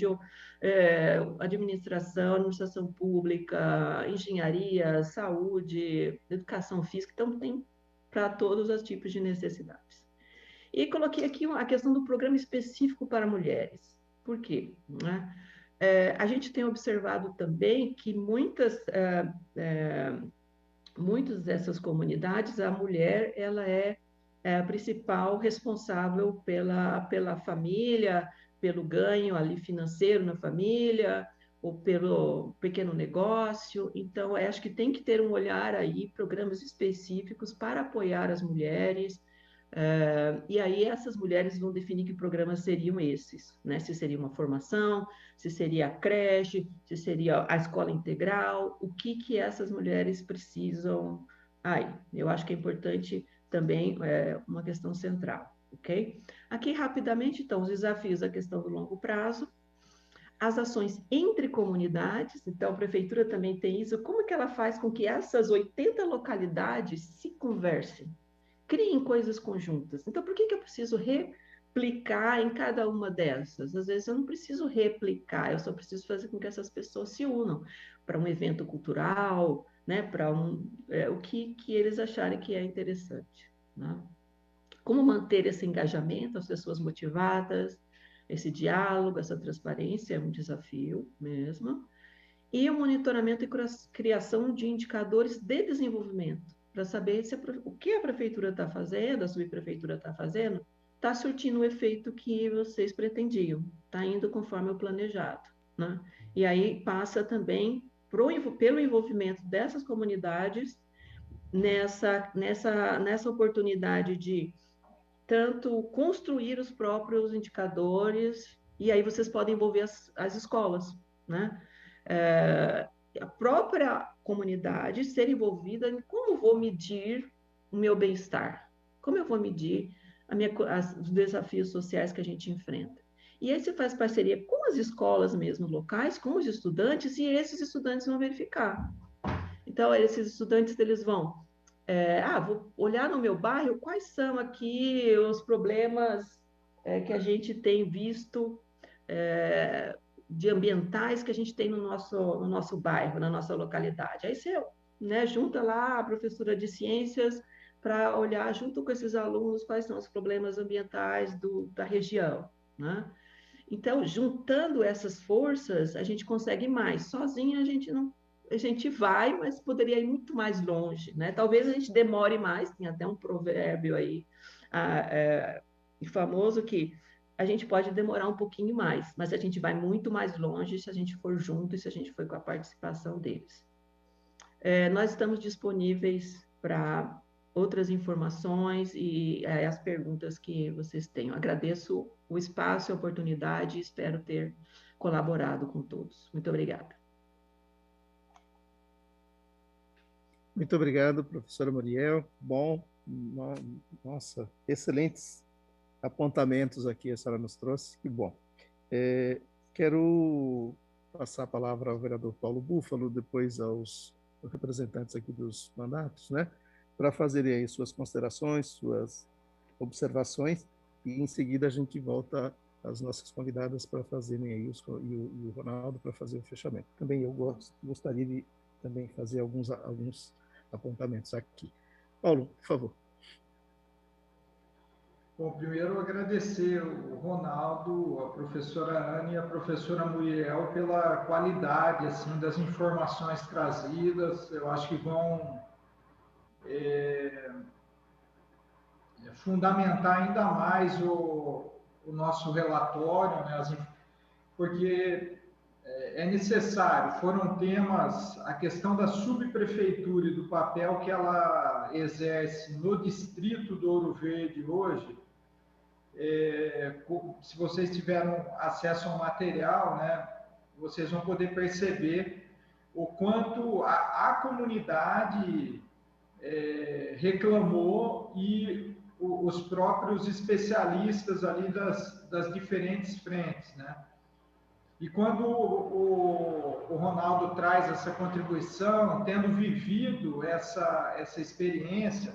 administração pública, engenharia, saúde, educação física, então tem para todos os tipos de necessidades. E coloquei aqui a questão do programa específico para mulheres. Por quê? Né? A gente tem observado também que muitas dessas comunidades, a mulher ela é a principal responsável pela família, pelo ganho ali financeiro na família, ou pelo pequeno negócio. Então, acho que tem que ter um olhar aí, programas específicos para apoiar as mulheres, e aí essas mulheres vão definir que programas seriam esses, né? Se seria uma formação, se seria a creche, se seria a escola integral, o que essas mulheres precisam aí. Eu acho que é importante também uma questão central, ok? Aqui, rapidamente, então, os desafios da questão do longo prazo, as ações entre comunidades, então a prefeitura também tem isso, como que ela faz com que essas 80 localidades se conversem, criem coisas conjuntas? Então, por que eu preciso replicar em cada uma dessas? Às vezes eu não preciso replicar, eu só preciso fazer com que essas pessoas se unam para um evento cultural, né, para o que eles acharem que é interessante, né? Como manter esse engajamento, as pessoas motivadas, esse diálogo, essa transparência é um desafio mesmo. E o monitoramento e criação de indicadores de desenvolvimento, para saber o que a prefeitura está fazendo, a subprefeitura está fazendo, está surtindo o efeito que vocês pretendiam, está indo conforme o planejado, né? E aí passa também pelo envolvimento dessas comunidades nessa oportunidade de tanto construir os próprios indicadores, e aí vocês podem envolver as escolas, né? A própria comunidade ser envolvida em como vou medir o meu bem-estar, como eu vou medir os desafios sociais que a gente enfrenta. E aí você faz parceria com as escolas mesmo locais, com os estudantes, e esses estudantes vão verificar. Então, esses estudantes, eles vão vou olhar no meu bairro quais são aqui os problemas que a gente tem visto de ambientais que a gente tem no nosso bairro, na nossa localidade. Aí você, né, junta lá a professora de ciências para olhar junto com esses alunos quais são os problemas ambientais da região, né? Então, juntando essas forças, a gente consegue mais. Sozinha, a gente vai, mas poderia ir muito mais longe, né? Talvez a gente demore mais, tem até um provérbio aí, E famoso que a gente pode demorar um pouquinho mais, mas a gente vai muito mais longe se a gente for junto e se a gente for com a participação deles. Nós estamos disponíveis para outras informações e as perguntas que vocês tenham. Agradeço o espaço e a oportunidade e espero ter colaborado com todos. Muito obrigada. Muito obrigado, professora Muriel. Bom, nossa, excelentes apontamentos aqui a senhora nos trouxe, que bom. Quero passar a palavra ao vereador Paulo Búfalo, depois aos representantes aqui dos mandatos, né, para fazerem aí suas considerações, suas observações, e em seguida a gente volta às nossas convidadas para fazerem aí, e o Ronaldo para fazer o fechamento. Também eu gostaria de também fazer alguns apontamentos aqui. Paulo, por favor. Bom, primeiro agradecer o Ronaldo, a professora Ana e a professora Muriel pela qualidade assim, das informações trazidas. Eu acho que vão fundamentar ainda mais o nosso relatório, né? Porque é necessário, foram temas, a questão da subprefeitura e do papel que ela exerce no distrito do Ouro Verde hoje. Se vocês tiveram acesso ao material, né, vocês vão poder perceber o quanto a comunidade reclamou e os próprios especialistas ali das diferentes frentes, né? E quando o Ronaldo traz essa contribuição, tendo vivido essa experiência,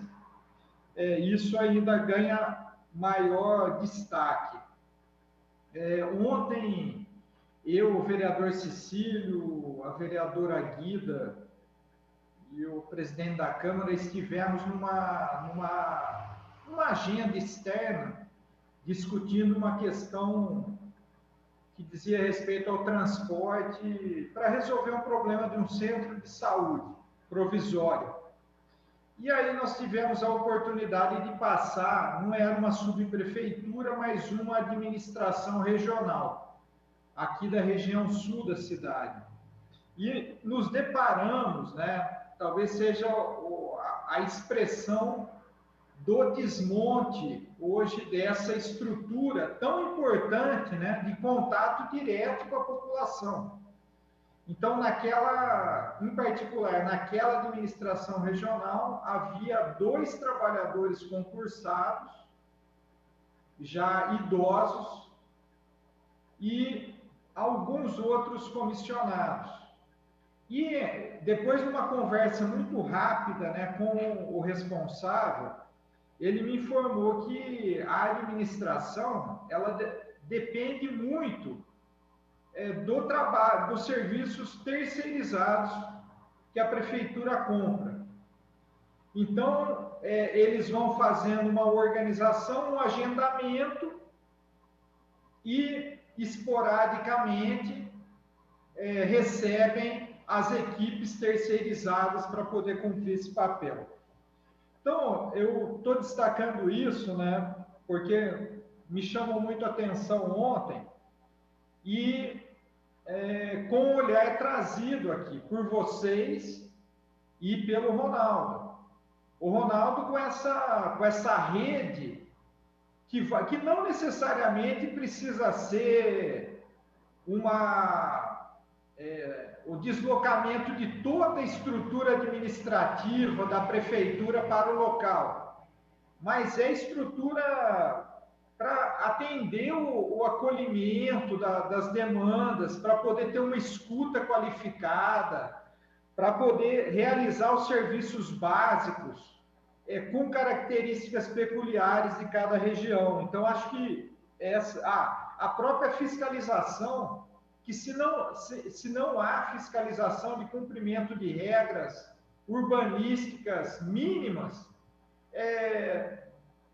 isso ainda ganha maior destaque. Ontem, eu, o vereador Cecílio, a vereadora Guida e o presidente da Câmara estivemos numa agenda externa discutindo uma questão que dizia respeito ao transporte para resolver um problema de um centro de saúde provisório. E aí nós tivemos a oportunidade de passar, não era uma subprefeitura, mas uma administração regional, aqui da região sul da cidade. E nos deparamos, né, talvez seja a expressão do desmonte hoje dessa estrutura tão importante, né, de contato direto com a população. Então, em particular, naquela administração regional, havia 2 trabalhadores concursados, já idosos, e alguns outros comissionados. E depois de uma conversa muito rápida, né, com o responsável, ele me informou que a administração, ela depende muito do trabalho, dos serviços terceirizados que a prefeitura compra. Então, eles vão fazendo uma organização, um agendamento e, esporadicamente, recebem as equipes terceirizadas para poder cumprir esse papel. Então, eu estou destacando isso, né, porque me chamou muito a atenção ontem, e com o olhar trazido aqui por vocês e pelo Ronaldo. O Ronaldo com essa rede que não necessariamente precisa ser o deslocamento de toda a estrutura administrativa da prefeitura para o local, mas é estrutura para atender o acolhimento das demandas, para poder ter uma escuta qualificada, para poder realizar os serviços básicos com características peculiares de cada região. Então, acho que a própria fiscalização, que se não há fiscalização de cumprimento de regras urbanísticas mínimas,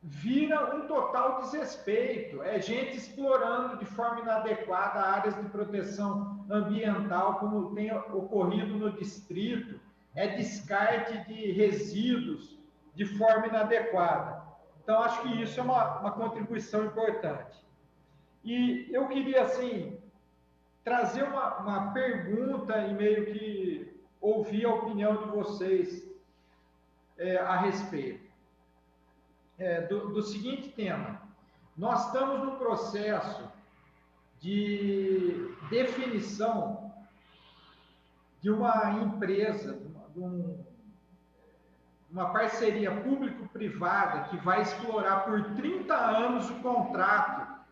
vira um total desrespeito. É gente explorando de forma inadequada áreas de proteção ambiental, como tem ocorrido no distrito, descarte de resíduos de forma inadequada. Então, acho que isso é uma contribuição importante. E eu queria, assim, trazer uma pergunta e meio que ouvir a opinião de vocês a respeito do seguinte tema. Nós estamos no processo de definição de uma empresa, uma parceria público-privada que vai explorar por 30 anos o contrato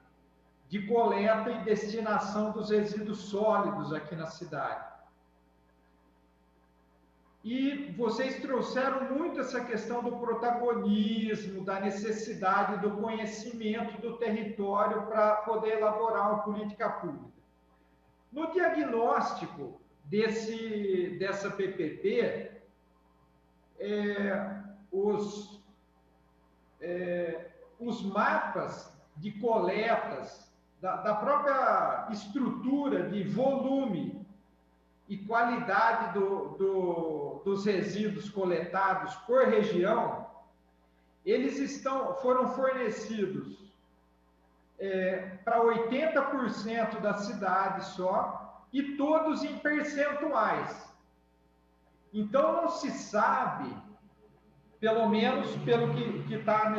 de coleta e destinação dos resíduos sólidos aqui na cidade. E vocês trouxeram muito essa questão do protagonismo, da necessidade do conhecimento do território para poder elaborar uma política pública. No diagnóstico dessa PPP, os mapas de coletas, da própria estrutura de volume e qualidade dos resíduos coletados por região, eles foram fornecidos para 80% da cidade só, e todos em percentuais. Então, não se sabe, pelo menos pelo que está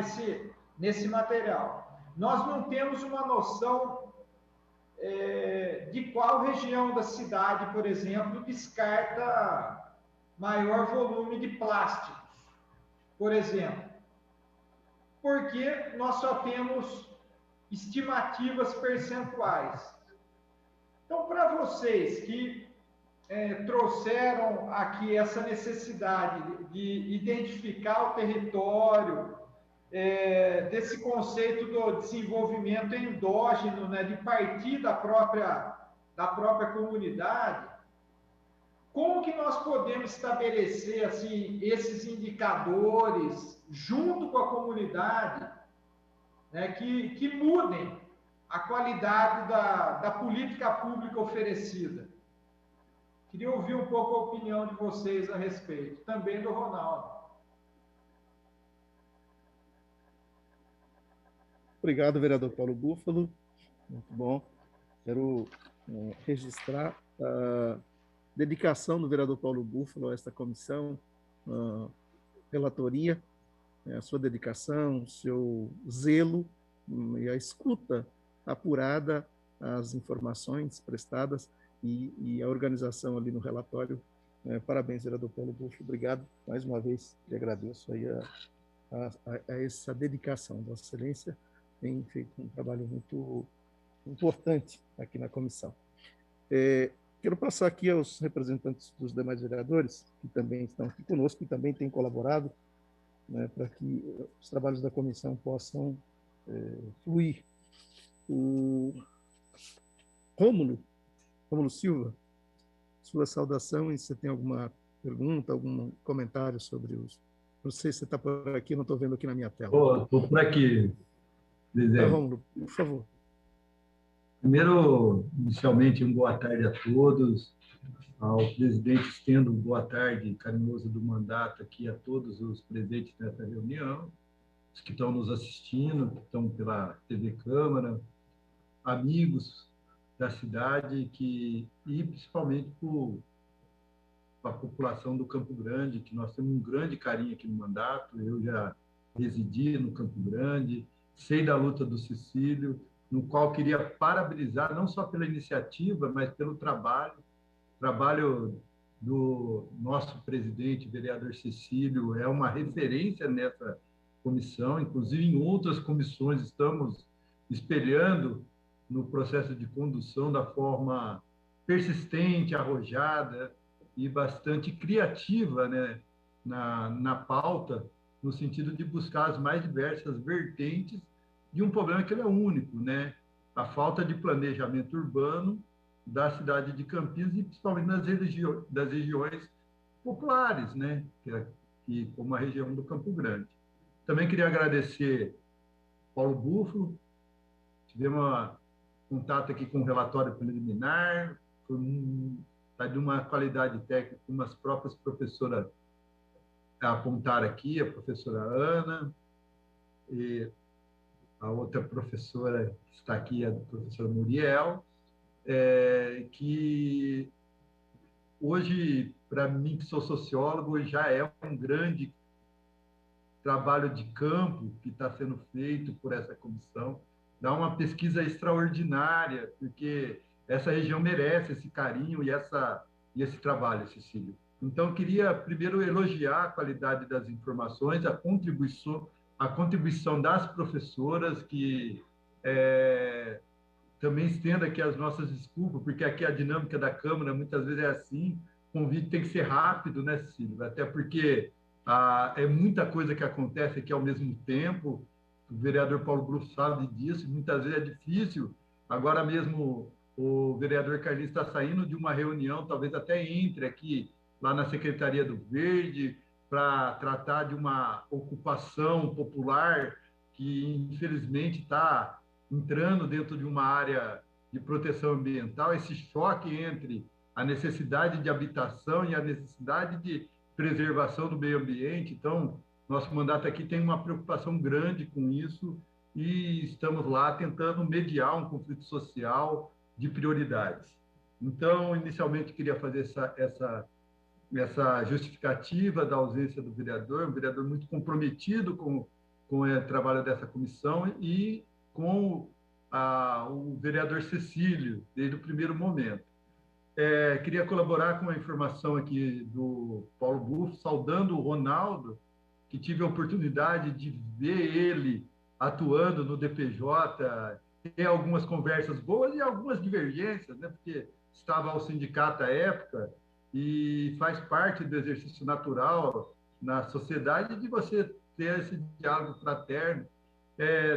nesse material, nós não temos uma noção de qual região da cidade, por exemplo, descarta maior volume de plásticos, por exemplo, porque nós só temos estimativas percentuais. Então, para vocês que trouxeram aqui essa necessidade de identificar o território, desse conceito do desenvolvimento endógeno, né, de partir da própria comunidade, como que nós podemos estabelecer assim, esses indicadores junto com a comunidade, né, que mudem a qualidade da política pública oferecida? Queria ouvir um pouco a opinião de vocês a respeito, também do Ronaldo. Obrigado, vereador Paulo Búfalo. Muito bom. Quero registrar a dedicação do vereador Paulo Búfalo a esta comissão, a relatoria, a sua dedicação, o seu zelo e a escuta apurada às informações prestadas e a organização ali no relatório. Parabéns, vereador Paulo Búfalo. Obrigado. Mais uma vez, lhe agradeço aí a essa dedicação. Vossa Excelência tem feito um trabalho muito importante aqui na comissão. Quero passar aqui aos representantes dos demais vereadores, que também estão aqui conosco e também têm colaborado, né, para que os trabalhos da comissão possam fluir. O Rômulo Silva, sua saudação, e você tem alguma pergunta, algum comentário sobre os... Não sei se você está por aqui, não estou vendo aqui na minha tela. Estou por aqui. Rômulo, por favor. Primeiro, inicialmente, boa tarde a todos. Ao presidente, estendo boa tarde carinhosa do mandato aqui a todos os presentes nessa reunião, os que estão nos assistindo, que estão pela TV Câmara, amigos da cidade e principalmente para a população do Campo Grande, que nós temos um grande carinho aqui no mandato. Eu já residi no Campo Grande, sei da luta do Cecílio, no qual queria parabenizar não só pela iniciativa, mas pelo trabalho do nosso presidente, vereador Cecílio, é uma referência nessa comissão, inclusive em outras comissões estamos espelhando no processo de condução da forma persistente, arrojada e bastante criativa, né, na pauta, no sentido de buscar as mais diversas vertentes de um problema que ele é único, né? A falta de planejamento urbano da cidade de Campinas e principalmente das regiões populares, né? Como a região do Campo Grande. Também queria agradecer Paulo Búfalo, tivemos contato aqui com o relatório preliminar, está de uma qualidade técnica, como as próprias professoras apontaram aqui, a professora Ana, e a outra professora que está aqui, a professora Muriel, que hoje, para mim, que sou sociólogo, já é um grande trabalho de campo que está sendo feito por essa comissão. Dá uma pesquisa extraordinária, porque essa região merece esse carinho e esse trabalho, Cecílio. Então, queria primeiro elogiar a qualidade das informações, a contribuição das professoras, que também estenda aqui as nossas desculpas, porque aqui a dinâmica da Câmara muitas vezes é assim, o convite tem que ser rápido, né, Cecílio? Até porque é muita coisa que acontece aqui ao mesmo tempo, o vereador Paulo Bruf sabe disso, muitas vezes é difícil. Agora mesmo o vereador Carlinhos está saindo de uma reunião, talvez até entre aqui, lá na Secretaria do Verde, para tratar de uma ocupação popular que, infelizmente, está entrando dentro de uma área de proteção ambiental, esse choque entre a necessidade de habitação e a necessidade de preservação do meio ambiente. Então, nosso mandato aqui tem uma preocupação grande com isso e estamos lá tentando mediar um conflito social de prioridades. Então, inicialmente, queria fazer essa justificativa da ausência do vereador, um vereador muito comprometido com o trabalho dessa comissão e com o vereador Cecílio, desde o primeiro momento. Queria colaborar com a informação aqui do Paulo Buff, saudando o Ronaldo, que tive a oportunidade de ver ele atuando no DPJ, ter algumas conversas boas e algumas divergências, né? Porque estava ao sindicato à época e faz parte do exercício natural na sociedade de você ter esse diálogo fraterno.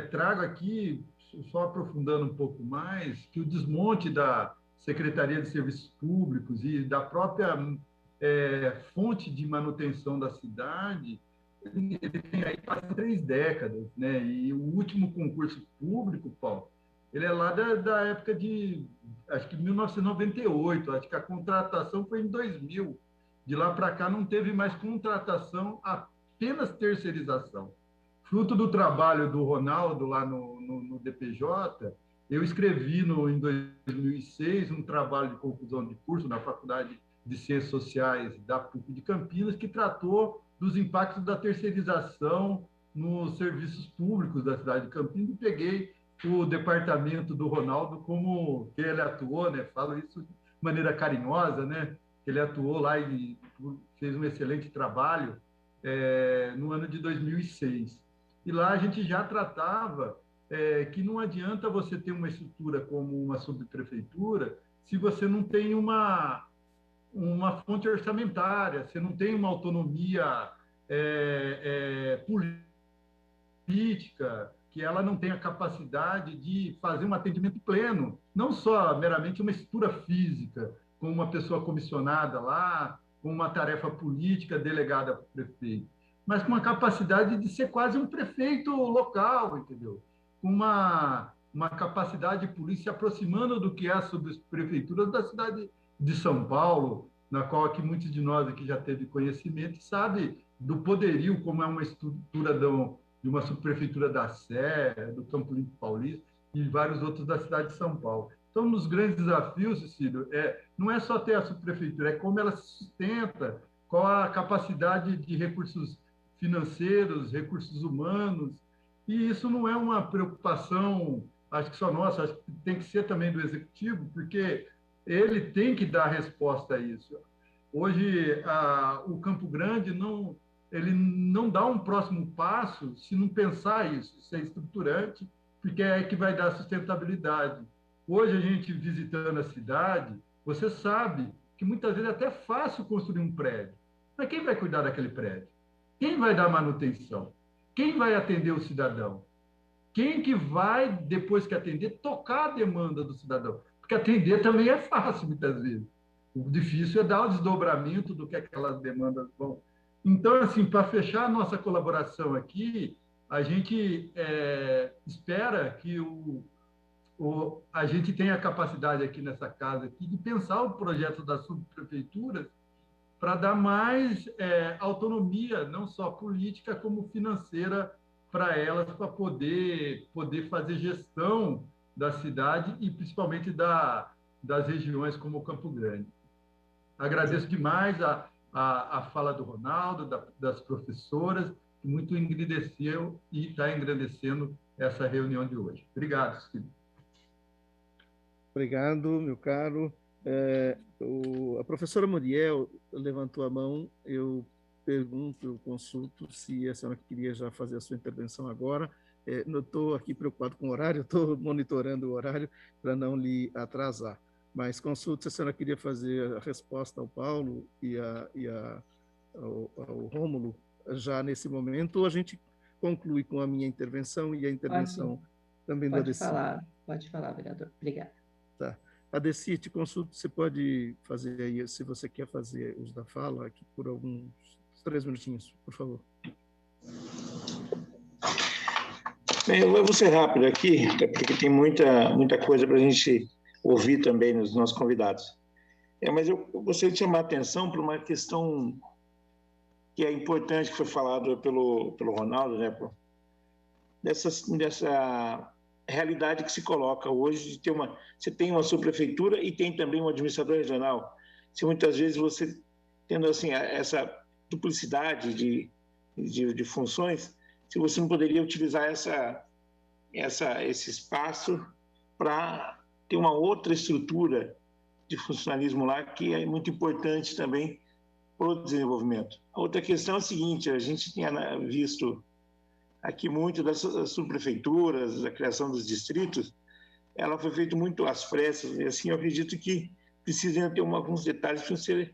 Trago aqui, só aprofundando um pouco mais, que o desmonte da Secretaria de Serviços Públicos e da própria fonte de manutenção da cidade, ele tem aí quase 3 décadas, né? E o último concurso público, Paulo, ele é lá da época de, acho que 1998, acho que a contratação foi em 2000. De lá para cá não teve mais contratação, apenas terceirização. Fruto do trabalho do Ronaldo lá no DPJ, eu escrevi em 2006 um trabalho de conclusão de curso na Faculdade de Ciências Sociais da PUC de Campinas, que tratou dos impactos da terceirização nos serviços públicos da cidade de Campinas, e peguei o departamento do Ronaldo como que ele atuou, né? Falo isso de maneira carinhosa, né? Ele atuou lá e fez um excelente trabalho no ano de 2006. E lá a gente já tratava que não adianta você ter uma estrutura como uma subprefeitura se você não tem uma fonte orçamentária, você não tem uma autonomia política, que ela não tem a capacidade de fazer um atendimento pleno, não só meramente uma estrutura física, com uma pessoa comissionada lá, com uma tarefa política delegada para o prefeito, mas com uma capacidade de ser quase um prefeito local, entendeu? Com uma capacidade de polícia se aproximando do que é a subprefeitura da cidade de São Paulo, na qual aqui muitos de nós aqui já teve conhecimento, sabe do poderio, como é uma estrutura de uma subprefeitura da Sé, do Campo Limpo Paulista e vários outros da cidade de São Paulo. Então, nos grandes desafios, Cecílio, não é só ter a subprefeitura, é como ela se sustenta, qual a capacidade de recursos financeiros, recursos humanos, e isso não é uma preocupação, acho que só nossa, acho que tem que ser também do Executivo, porque ele tem que dar resposta a isso. Hoje, o Campo Grande ele não dá um próximo passo se não pensar isso. Isso é estruturante, porque é que vai dar sustentabilidade. Hoje, a gente visitando a cidade, você sabe que muitas vezes é até fácil construir um prédio. Mas quem vai cuidar daquele prédio? Quem vai dar manutenção? Quem vai atender o cidadão? Quem que vai, depois que atender, tocar a demanda do cidadão? Porque atender também é fácil, muitas vezes. O difícil é dar o desdobramento do que aquelas demandas vão. Então, assim, para fechar a nossa colaboração aqui, a gente espera que a gente tenha a capacidade aqui nessa casa aqui de pensar o projeto das subprefeituras para dar mais autonomia, não só política, como financeira, para elas, para poder fazer gestão da cidade e principalmente das regiões como Campo Grande. Agradeço demais a fala do Ronaldo, das professoras, que muito engrandeceu e está engrandecendo essa reunião de hoje. Obrigado, Silvio. Obrigado, meu caro. A professora Muriel levantou a mão, eu consulto se a senhora queria já fazer a sua intervenção agora. Não estou aqui preocupado com o horário, estou monitorando o horário para não lhe atrasar. Mas consulto se a senhora queria fazer a resposta ao Paulo e ao Rômulo já nesse momento, ou a gente conclui com a minha intervenção e a intervenção também do Adeci. Pode falar, vereador. Obrigada. Tá. Adeci, te consulto, você pode fazer aí, se você quer fazer uso da fala, aqui por alguns 3 minutinhos, por favor. Bem, eu vou ser rápido aqui, até porque tem muita coisa para a gente ouvir também nos nossos convidados. Mas eu gostaria de chamar a atenção para uma questão que é importante, que foi falado pelo Ronaldo, né, dessa realidade que se coloca hoje de você tem uma subprefeitura e tem também um administrador regional. Se muitas vezes você tendo assim essa duplicidade de funções, se você não poderia utilizar esse espaço para ter uma outra estrutura de funcionalismo lá que é muito importante também para o desenvolvimento. A outra questão é a seguinte: a gente tinha visto aqui muito das subprefeituras, da criação dos distritos, ela foi feita muito às pressas, e assim eu acredito que precisam ter alguns detalhes para ser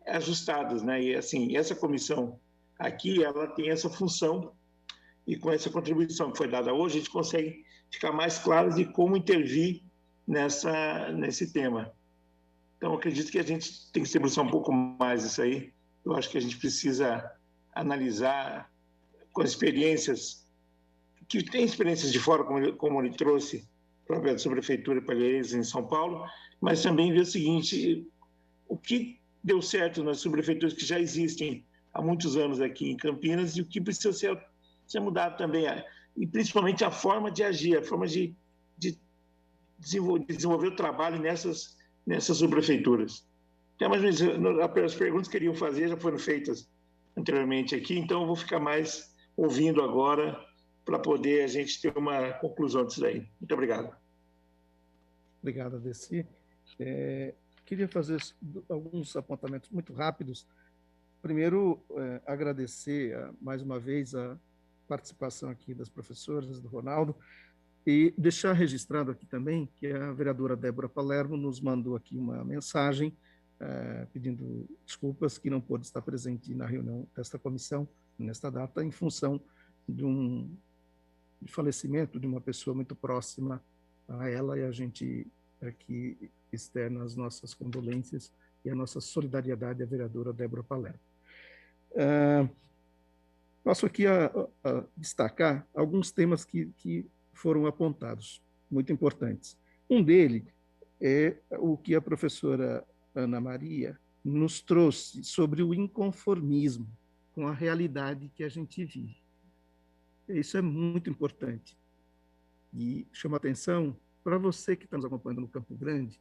ajustados, né? E assim, essa comissão aqui, ela tem essa função, e com essa contribuição que foi dada hoje, a gente consegue ficar mais claro de como intervir nesse tema. Então, eu acredito que a gente tem que se debruçar um pouco mais isso aí. Eu acho que a gente precisa analisar com experiências, que tem experiências de fora, como ele trouxe, própria da subprefeitura Palheiras em São Paulo, mas também ver o seguinte: o que deu certo nas subprefeituras que já existem há muitos anos aqui em Campinas e o que precisa ser mudado também, e principalmente a forma de agir, a forma de desenvolver o trabalho nessas subprefeituras. As perguntas que queriam fazer já foram feitas anteriormente aqui, então eu vou ficar mais ouvindo agora para poder a gente ter uma conclusão disso daí. Muito obrigado. Obrigado, Adeci. Queria fazer alguns apontamentos muito rápidos. Primeiro, agradecer mais uma vez a participação aqui das professoras, do Ronaldo, e deixar registrado aqui também que a vereadora Débora Palermo nos mandou aqui uma mensagem pedindo desculpas que não pôde estar presente na reunião desta comissão, nesta data, em função de falecimento de uma pessoa muito próxima a ela, e a gente aqui externa as nossas condolências e a nossa solidariedade à vereadora Débora Palermo. Passo aqui a destacar alguns temas que foram apontados, muito importantes. Um deles é o que a professora Ana Maria nos trouxe sobre o inconformismo com a realidade que a gente vive. Isso é muito importante. E chama atenção para você que está nos acompanhando no Campo Grande,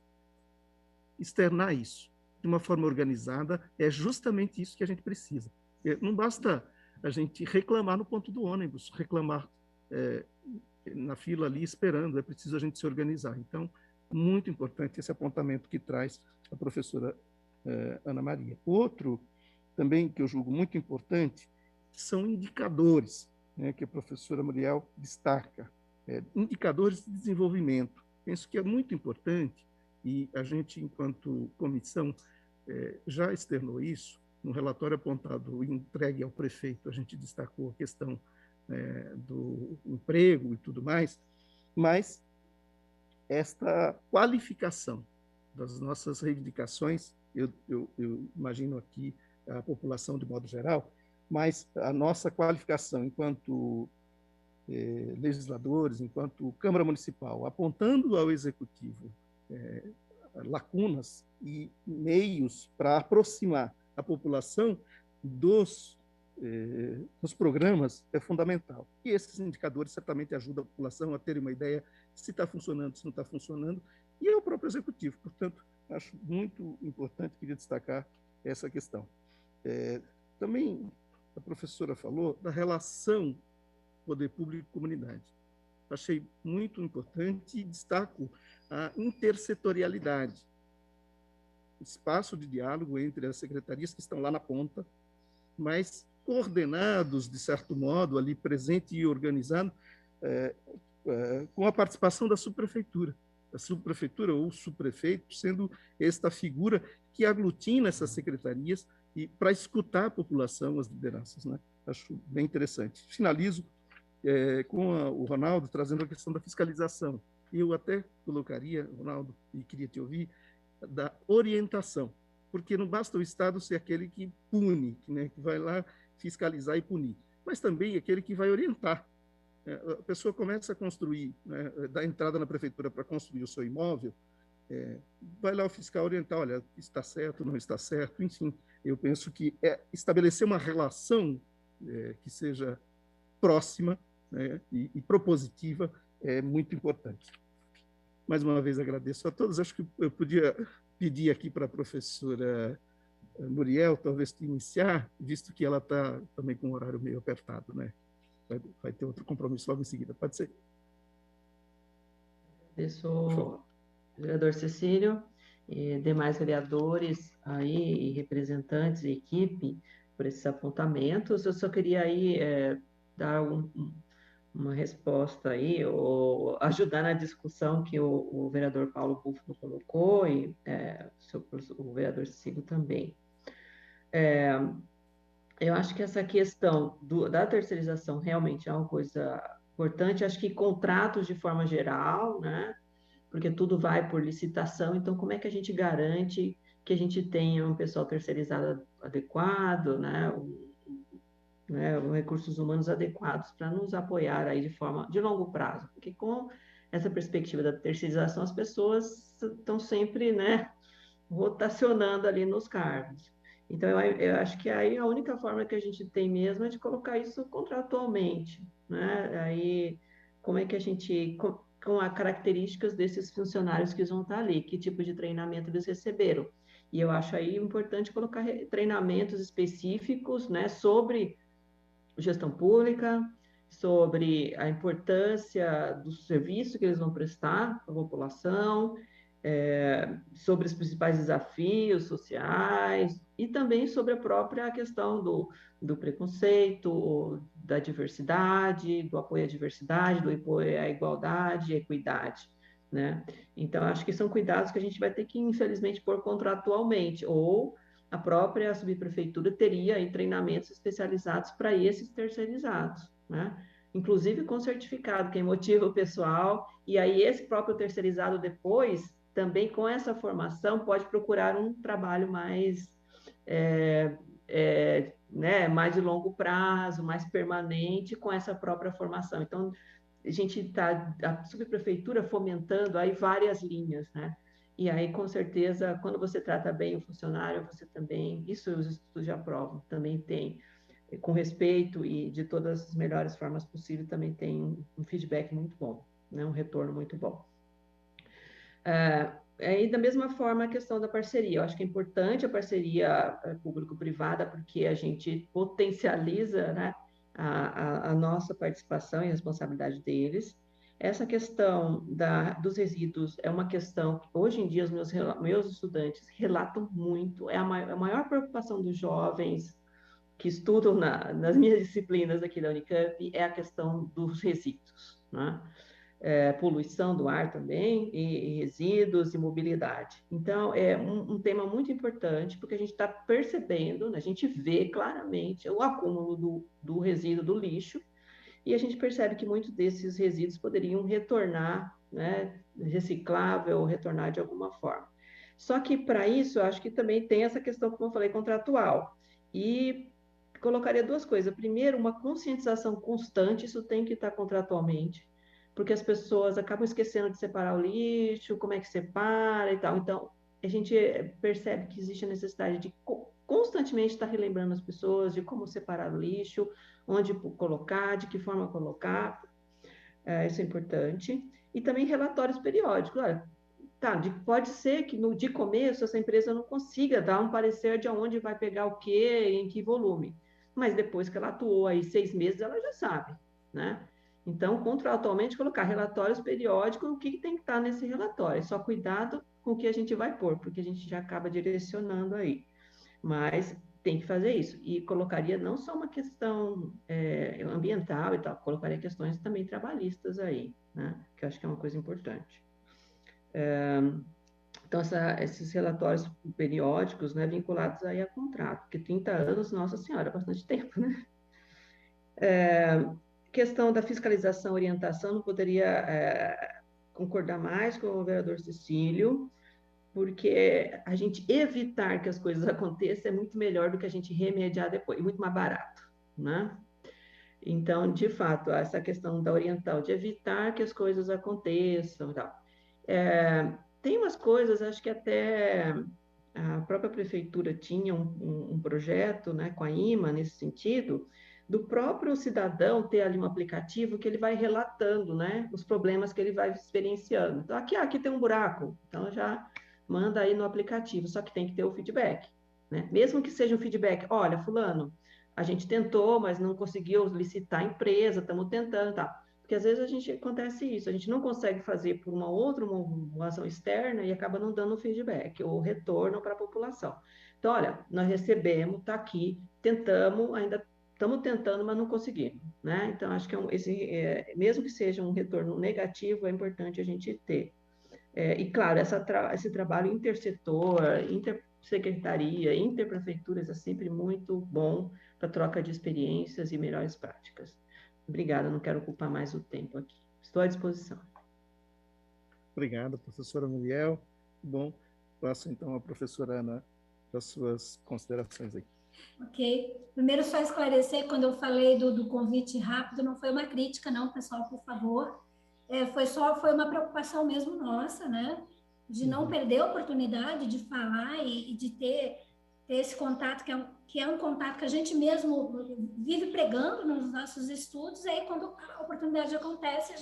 externar isso de uma forma organizada, é justamente isso que a gente precisa. Não basta a gente reclamar no ponto do ônibus, reclamar na fila ali esperando, é preciso a gente se organizar. Então, muito importante esse apontamento que traz a professora Ana Maria. Outro também que eu julgo muito importante são indicadores, né, que a professora Muriel destaca, indicadores de desenvolvimento. Penso que é muito importante, e a gente, enquanto comissão, já externou isso, no relatório apontado e entregue ao prefeito, a gente destacou a questão do emprego e tudo mais, mas esta qualificação das nossas reivindicações, eu imagino aqui a população de modo geral, mas a nossa qualificação enquanto legisladores, enquanto Câmara Municipal, apontando ao Executivo lacunas e meios para aproximar a população dos nos programas é fundamental. E esses indicadores certamente ajudam a população a ter uma ideia se está funcionando, se não está funcionando, e é o próprio executivo. Portanto, acho muito importante, queria destacar essa questão. Também a professora falou da relação poder público e comunidade. Achei muito importante e destaco a intersetorialidade, espaço de diálogo entre as secretarias que estão lá na ponta, mas coordenados, de certo modo, ali presente e organizado, com a participação da subprefeitura. A subprefeitura ou o subprefeito sendo esta figura que aglutina essas secretarias e para escutar a população, as lideranças, né? Acho bem interessante. Finalizo com o Ronaldo trazendo a questão da fiscalização. Eu até colocaria, Ronaldo, e queria te ouvir, da orientação, porque não basta o Estado ser aquele que pune, né, que vai lá fiscalizar e punir, mas também aquele que vai orientar. A pessoa começa a construir, né, dá entrada na prefeitura para construir o seu imóvel, vai lá o fiscal orientar, olha, está certo, não está certo, enfim. Eu penso que estabelecer uma relação que seja próxima, né, e propositiva é muito importante. Mais uma vez agradeço a todos. Acho que eu podia pedir aqui para a professora Muriel, talvez, iniciar, visto que ela está também com um horário meio apertado, né? Vai ter outro compromisso logo em seguida. Pode ser? Agradeço, vereador Cecílio, e demais vereadores aí, e representantes e equipe, por esses apontamentos. Eu só queria aí dar uma resposta aí, ou ajudar na discussão que o vereador Paulo Búfalo colocou, e o vereador Cecílio também. Eu acho que essa questão da terceirização realmente é uma coisa importante. Acho que contratos de forma geral, né? Porque tudo vai por licitação, então como é que a gente garante que a gente tenha um pessoal terceirizado adequado, né? Recursos humanos adequados para nos apoiar aí de forma de longo prazo, porque com essa perspectiva da terceirização, as pessoas estão sempre, né, rotacionando ali nos cargos. Então, eu acho que aí a única forma que a gente tem mesmo é de colocar isso contratualmente, né? Aí, como é que a gente, com as características desses funcionários que vão estar ali, que tipo de treinamento eles receberam. E eu acho aí importante colocar treinamentos específicos, né, sobre gestão pública, sobre a importância do serviço que eles vão prestar à população, sobre os principais desafios sociais e também sobre a própria questão do preconceito, da diversidade, do apoio à diversidade, do apoio à igualdade e equidade, né? Então, acho que são cuidados que a gente vai ter que, infelizmente, pôr contratualmente, ou a própria subprefeitura teria aí treinamentos especializados para esses terceirizados, né? Inclusive com certificado, quem motiva o pessoal, e aí esse próprio terceirizado depois, também com essa formação, pode procurar um trabalho mais, né, mais de longo prazo, mais permanente, com essa própria formação. Então, a gente está, a subprefeitura fomentando aí várias linhas, né? E aí, com certeza, quando você trata bem o funcionário, você também, isso os estudos já provam, também tem, com respeito e de todas as melhores formas possíveis, também tem um feedback muito bom, né? Um retorno muito bom. E da mesma forma a questão da parceria, eu acho que é importante a parceria público-privada, porque a gente potencializa, né, a nossa participação e responsabilidade deles. Essa questão dos resíduos é uma questão que hoje em dia os meus estudantes relatam muito, a maior preocupação dos jovens que estudam nas minhas disciplinas aqui da Unicamp é a questão dos resíduos, né? Poluição do ar também, e resíduos e mobilidade. Então, é um tema muito importante, porque a gente está percebendo, né, a gente vê claramente o acúmulo do resíduo do lixo, e a gente percebe que muitos desses resíduos poderiam retornar, né, reciclável, retornar de alguma forma. Só que, para isso, eu acho que também tem essa questão, como eu falei, contratual. E colocaria duas coisas. Primeiro, uma conscientização constante, isso tem que estar contratualmente, porque as pessoas acabam esquecendo de separar o lixo, como é que separa e tal. Então, a gente percebe que existe a necessidade de constantemente estar relembrando as pessoas de como separar o lixo, onde colocar, de que forma colocar, isso é importante. E também relatórios periódicos. Olha, pode ser que de começo essa empresa não consiga dar um parecer de onde vai pegar o quê, em que volume, mas depois que ela atuou aí 6 meses, ela já sabe, né? Então, contratualmente, colocar relatórios periódicos, o que tem que estar nesse relatório? Só cuidado com o que a gente vai pôr, porque a gente já acaba direcionando aí. Mas tem que fazer isso. E colocaria não só uma questão ambiental e tal, colocaria questões também trabalhistas aí, né? Que eu acho que é uma coisa importante. Então, esses relatórios periódicos, né, vinculados aí a contrato, porque 30 anos, nossa senhora, é bastante tempo, né? Questão da fiscalização, orientação, não poderia concordar mais com o vereador Cecílio, porque a gente evitar que as coisas aconteçam é muito melhor do que a gente remediar depois, e muito mais barato, né? Então, de fato, essa questão da oriental, de evitar que as coisas aconteçam e tal. Tem umas coisas, acho que até a própria prefeitura tinha um projeto, né, com a IMA, nesse sentido, do próprio cidadão ter ali um aplicativo que ele vai relatando, né, os problemas que ele vai experienciando. Então, aqui tem um buraco, então já manda aí no aplicativo, só que tem que ter o feedback, né? Mesmo que seja um feedback, olha, fulano, a gente tentou, mas não conseguiu licitar a empresa, estamos tentando, tá? Porque às vezes acontece isso, a gente não consegue fazer por uma ação externa e acaba não dando feedback ou retorno para a população. Então, olha, nós recebemos, está aqui, tentamos, ainda estamos tentando, mas não conseguimos, né? Então, acho que mesmo que seja um retorno negativo, é importante a gente ter. E, claro, esse trabalho intersetor, intersecretaria, interprefeituras é sempre muito bom para troca de experiências e melhores práticas. Obrigada, não quero ocupar mais o tempo aqui. Estou à disposição. Obrigado, professora Muriel. Bom, passo então a professora Ana para as suas considerações aqui. Ok. Primeiro, só esclarecer, quando eu falei do convite rápido, não foi uma crítica, não, pessoal, por favor. Foi uma preocupação mesmo nossa, né? De não perder a oportunidade de falar e de ter esse contato, que é um contato que a gente mesmo vive pregando nos nossos estudos, e aí quando a oportunidade acontece,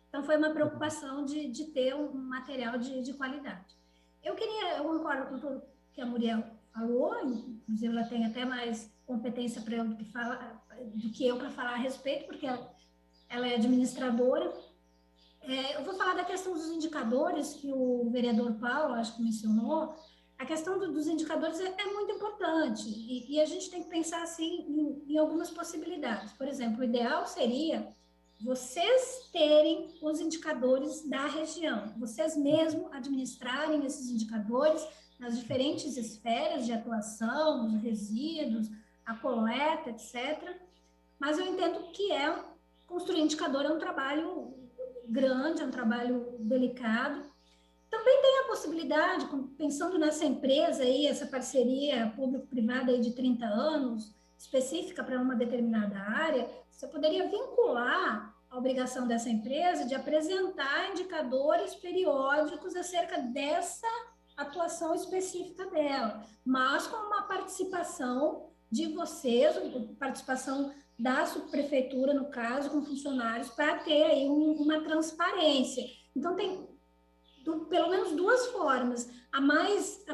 Então, foi uma preocupação de ter um material de qualidade. Eu concordo com tudo que a Muriel falou, inclusive ela tem até mais competência do que eu para falar a respeito, porque ela é administradora. Eu vou falar da questão dos indicadores, que o vereador Paulo, acho que mencionou. A questão dos indicadores é muito importante, e a gente tem que pensar assim em algumas possibilidades. Por exemplo, o ideal seria vocês terem os indicadores da região, vocês mesmos administrarem esses indicadores nas diferentes esferas de atuação, os resíduos, a coleta, etc. Mas eu entendo que construir indicador é um trabalho grande, é um trabalho delicado. Também tem a possibilidade, pensando nessa empresa aí, essa parceria público-privada aí de 30 anos, específica para uma determinada área, você poderia vincular a obrigação dessa empresa de apresentar indicadores periódicos acerca dessa atuação específica dela, mas com uma participação de vocês, participação da subprefeitura, no caso, com funcionários, para ter aí uma transparência. Então, tem pelo menos duas formas. A mais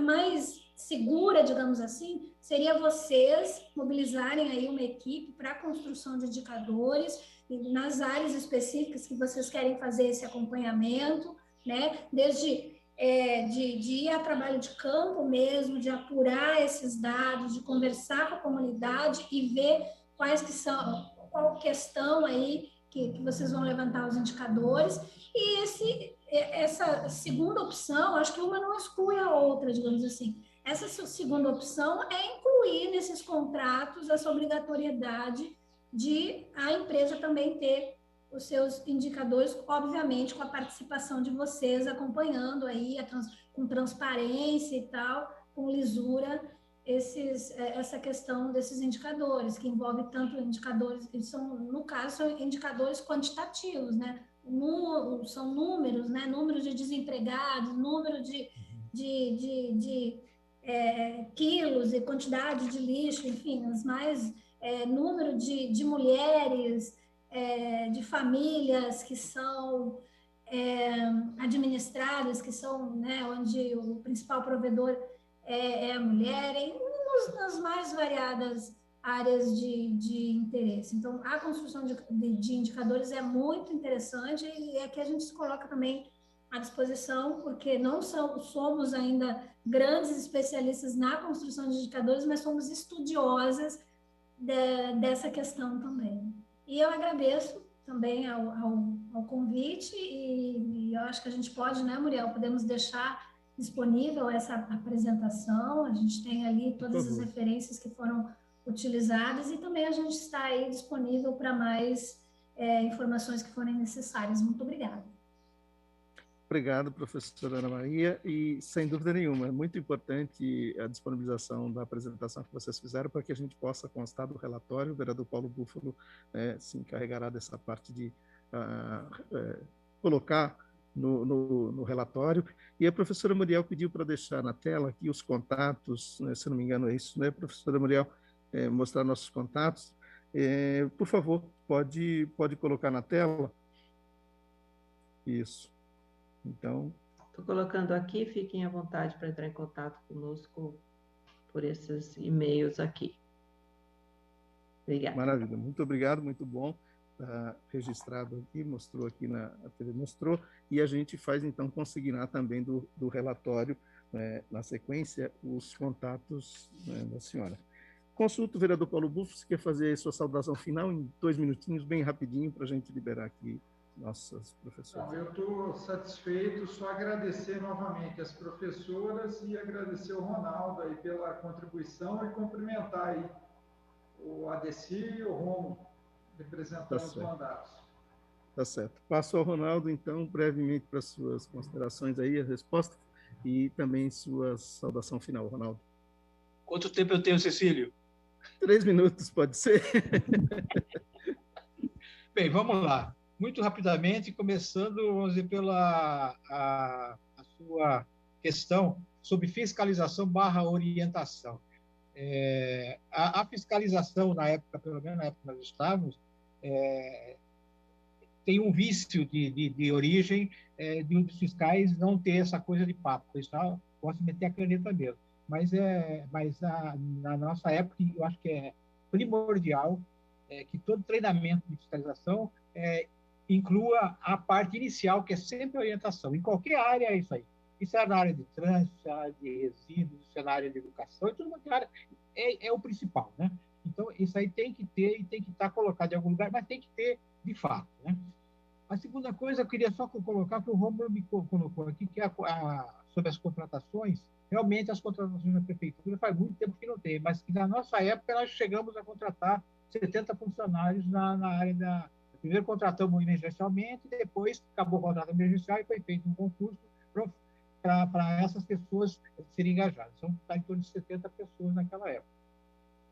segura, digamos assim, seria vocês mobilizarem aí uma equipe para a construção de indicadores nas áreas específicas que vocês querem fazer esse acompanhamento, né? Desde de ir a trabalho de campo mesmo, de apurar esses dados, de conversar com a comunidade e ver qual questão aí que vocês vão levantar os indicadores. E essa segunda opção, acho que uma não exclui a outra, digamos assim. Essa segunda opção é incluir nesses contratos essa obrigatoriedade de a empresa também ter os seus indicadores, obviamente com a participação de vocês acompanhando aí com transparência e tal, com lisura, essa questão desses indicadores, que envolve tanto indicadores, no caso, são indicadores quantitativos, né? São números, né? Números de desempregados, número de quilos e quantidade de lixo, enfim, os mais número de mulheres, de famílias que são administradas, que são, né, onde o principal provedor é a mulher, e nas mais variadas áreas de interesse. Então, a construção de indicadores é muito interessante e é que a gente se coloca também à disposição, porque não somos ainda grandes especialistas na construção de indicadores, mas somos estudiosas dessa questão também. E eu agradeço também ao convite e eu acho que a gente pode, né, Muriel, podemos deixar disponível essa apresentação, a gente tem ali todas as referências que foram utilizadas e também a gente está aí disponível para mais informações que forem necessárias. Muito obrigada. Obrigado, professora Ana Maria, e sem dúvida nenhuma, é muito importante a disponibilização da apresentação que vocês fizeram para que a gente possa constar do relatório. O vereador Paulo Búfalo se encarregará dessa parte de colocar no relatório. E a professora Muriel pediu para deixar na tela aqui os contatos, né, se não me engano é isso, né, professora Muriel? Mostrar nossos contatos. Por favor, pode colocar na tela. Isso. Então... Estou colocando aqui, fiquem à vontade para entrar em contato conosco por esses e-mails aqui. Obrigada. Maravilha, muito obrigado, muito bom. Está registrado aqui, mostrou aqui a TV mostrou, e a gente faz, então, consignar também do relatório, na sequência, os contatos da senhora. Consulta o vereador Paulo Búfalo, se quer fazer sua saudação final em 2 minutinhos, bem rapidinho, para a gente liberar aqui nossas professoras. Não, eu estou satisfeito, só agradecer novamente as professoras e agradecer ao Ronaldo aí pela contribuição e cumprimentar aí o Adeci e o Romo, representando os mandatos. Tá certo. Passo ao Ronaldo, então, brevemente para suas considerações aí, a resposta, e também sua saudação final, Ronaldo. Quanto tempo eu tenho, Cecílio? 3 minutos, pode ser? Bem, vamos lá. Muito rapidamente, começando, vamos dizer, pela a sua questão sobre fiscalização / orientação. A fiscalização, na época, pelo menos na época que nós estávamos, tem um vício de origem de um dos fiscais não ter essa coisa de papo. O pessoal gosta de meter a caneta mesmo. Mas na nossa época, eu acho que é primordial que todo treinamento de fiscalização inclua a parte inicial, que é sempre a orientação. Em qualquer área é isso aí. Isso é na área de trânsito, isso é na área de resíduos, isso é na área de educação, e tudo quanto é área é o principal, né? Então, isso aí tem que ter e tem que estar colocado em algum lugar, mas tem que ter de fato, né? A segunda coisa, eu queria só colocar que o Romulo me colocou aqui, que sobre as contratações. Realmente, as contratações na prefeitura faz muito tempo que não tem, mas que na nossa época nós chegamos a contratar 70 funcionários na área da... Primeiro contratamos emergencialmente, depois acabou o contrato emergencial e foi feito um concurso para essas pessoas serem engajadas. São em torno de 70 pessoas naquela época.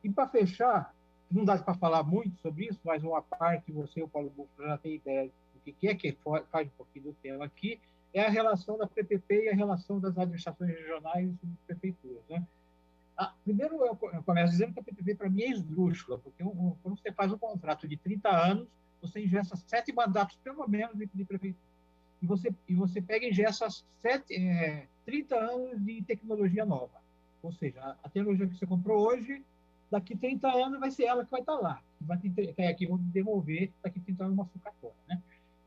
E para fechar, não dá para falar muito sobre isso, mas uma parte, você e o Paulo Búfalo já tem ideia do que faz um pouquinho do tema aqui, é a relação da PPP e a relação das administrações regionais e prefeituras, né? Primeiro, eu começo dizendo que a PPP, para mim, é esdrúxula, porque quando você faz um contrato de 30 anos, você ingessa 7 mandatos, pelo menos, de prefeitura. E você pega e ingessa 30 anos de tecnologia nova. Ou seja, a tecnologia que você comprou hoje, daqui 30 anos vai ser ela que vai estar lá. Que vão devolver daqui 30 anos uma sucatória, né?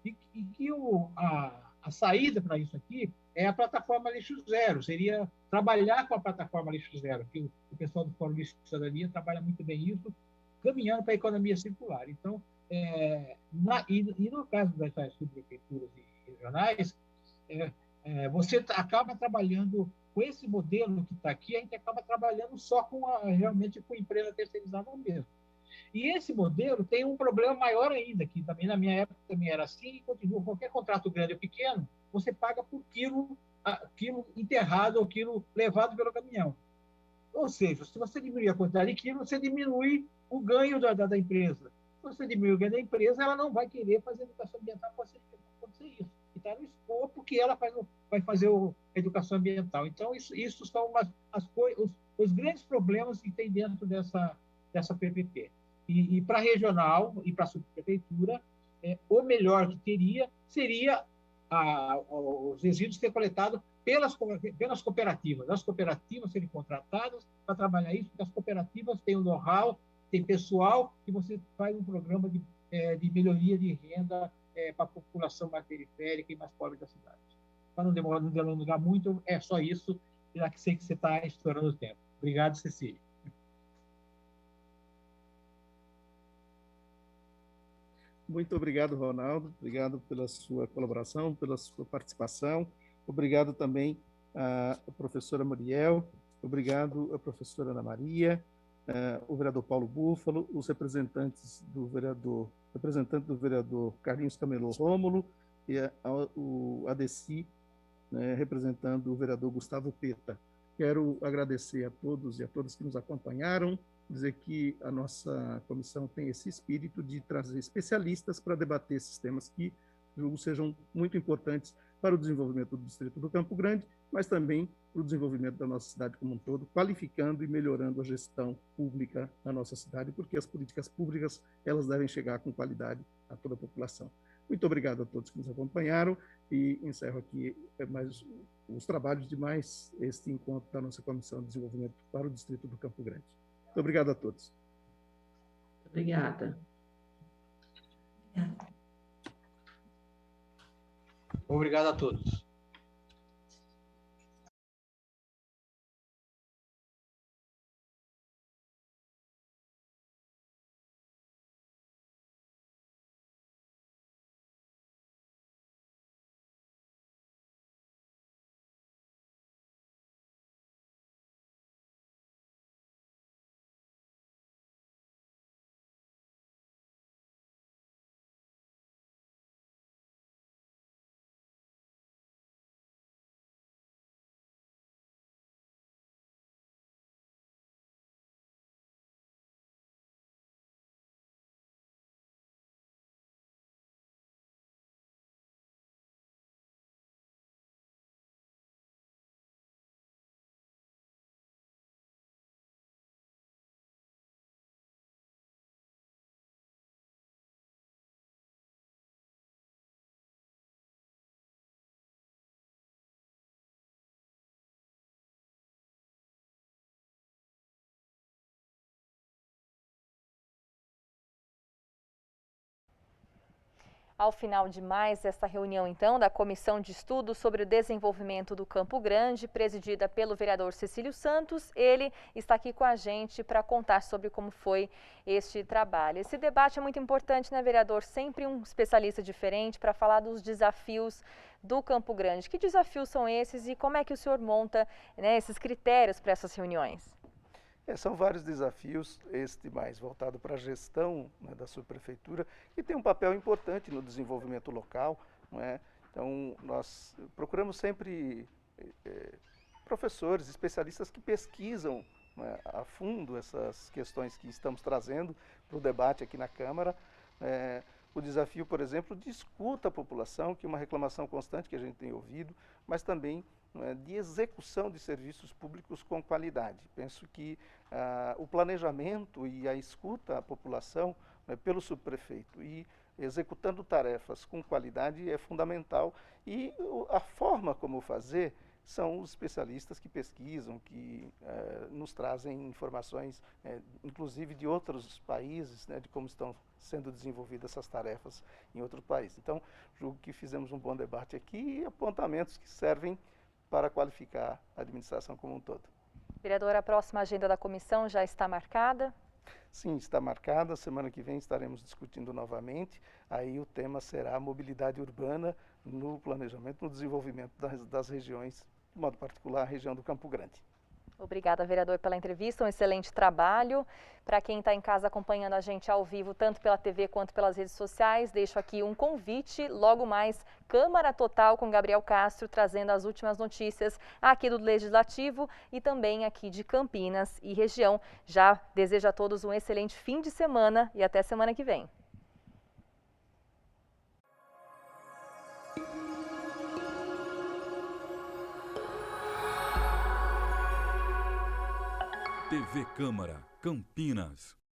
E que a saída para isso aqui é a plataforma Lixo Zero. Seria trabalhar com a plataforma Lixo Zero, que o pessoal do Fórum Lixo e Cidadania trabalha muito bem isso, caminhando para a economia circular. Então, e no caso das subprefeituras e regionais, você acaba trabalhando com esse modelo que está aqui, a gente acaba trabalhando só realmente com empresa terceirizada mesmo. E esse modelo tem um problema maior ainda, que também na minha época também era assim, e continua. Qualquer contrato grande ou pequeno, você paga por quilo enterrado ou quilo levado pelo caminhão. Ou seja, se você diminuir a quantidade de quilos, você diminui o ganho da empresa. Se você diminuir o ganho da empresa, ela não vai querer fazer educação ambiental para acontecer isso. E está no escopo que ela faz vai fazer a educação ambiental. Então, isso são os grandes problemas que tem dentro dessa PPP. E para a regional e para a subprefeitura, o melhor que teria seria os resíduos ser coletados pelas cooperativas. As cooperativas serem contratadas para trabalhar isso, porque as cooperativas têm o know-how, tem pessoal, e você faz um programa de melhoria de renda para a população mais periférica e mais pobre da cidade. Para não demorar muito, é só isso, já que sei que você está estourando o tempo. Obrigado, Cecília. Muito obrigado, Ronaldo. Obrigado pela sua colaboração, pela sua participação. Obrigado também à professora Muriel. Obrigado à professora Ana Maria, o vereador Paulo Búfalo, os representante do vereador Carlinhos Camelô Rômulo e o ADECI, né, representando o vereador Gustavo Peta. Quero agradecer a todos e a todas que nos acompanharam, dizer que a nossa comissão tem esse espírito de trazer especialistas para debater esses temas que julgo sejam muito importantes para o desenvolvimento do distrito do Campo Grande, mas também para o desenvolvimento da nossa cidade como um todo, qualificando e melhorando a gestão pública na nossa cidade, porque as políticas públicas elas devem chegar com qualidade a toda a população. Muito obrigado a todos que nos acompanharam e encerro aqui mais os trabalhos de mais este encontro da nossa Comissão de Desenvolvimento para o Distrito do Campo Grande. Muito obrigado a todos. Obrigada. Obrigado a todos. Ao final de mais esta reunião, então, da Comissão de Estudos sobre o Desenvolvimento do Campo Grande, presidida pelo vereador Cecílio Santos, ele está aqui com a gente para contar sobre como foi este trabalho. Esse debate é muito importante, né, vereador? Sempre um especialista diferente para falar dos desafios do Campo Grande. Que desafios são esses e como é que o senhor monta, né, esses critérios para essas reuniões? São vários desafios, este mais voltado para a gestão, né, da subprefeitura, que tem um papel importante no desenvolvimento local, não é? Então, nós procuramos sempre professores, especialistas que pesquisam, né, a fundo essas questões que estamos trazendo para o debate aqui na Câmara. O desafio, por exemplo, de escuta à população, que é uma reclamação constante que a gente tem ouvido, mas também de execução de serviços públicos com qualidade. Penso que o planejamento e a escuta à população, né, pelo subprefeito e executando tarefas com qualidade é fundamental. E a forma como fazer são os especialistas que pesquisam, que nos trazem informações, inclusive de outros países, né, de como estão sendo desenvolvidas essas tarefas em outros países. Então, julgo que fizemos um bom debate aqui e apontamentos que servem para qualificar a administração como um todo. Vereador, a próxima agenda da comissão já está marcada? Sim, está marcada. Semana que vem estaremos discutindo novamente. Aí o tema será a mobilidade urbana no planejamento, no desenvolvimento das regiões, de modo particular a região do Campo Grande. Obrigada, vereador, pela entrevista, um excelente trabalho. Para quem está em casa acompanhando a gente ao vivo, tanto pela TV quanto pelas redes sociais, deixo aqui um convite, logo mais, Câmara Total com Gabriel Castro, trazendo as últimas notícias aqui do Legislativo e também aqui de Campinas e região. Já desejo a todos um excelente fim de semana e até semana que vem. TV Câmara, Campinas.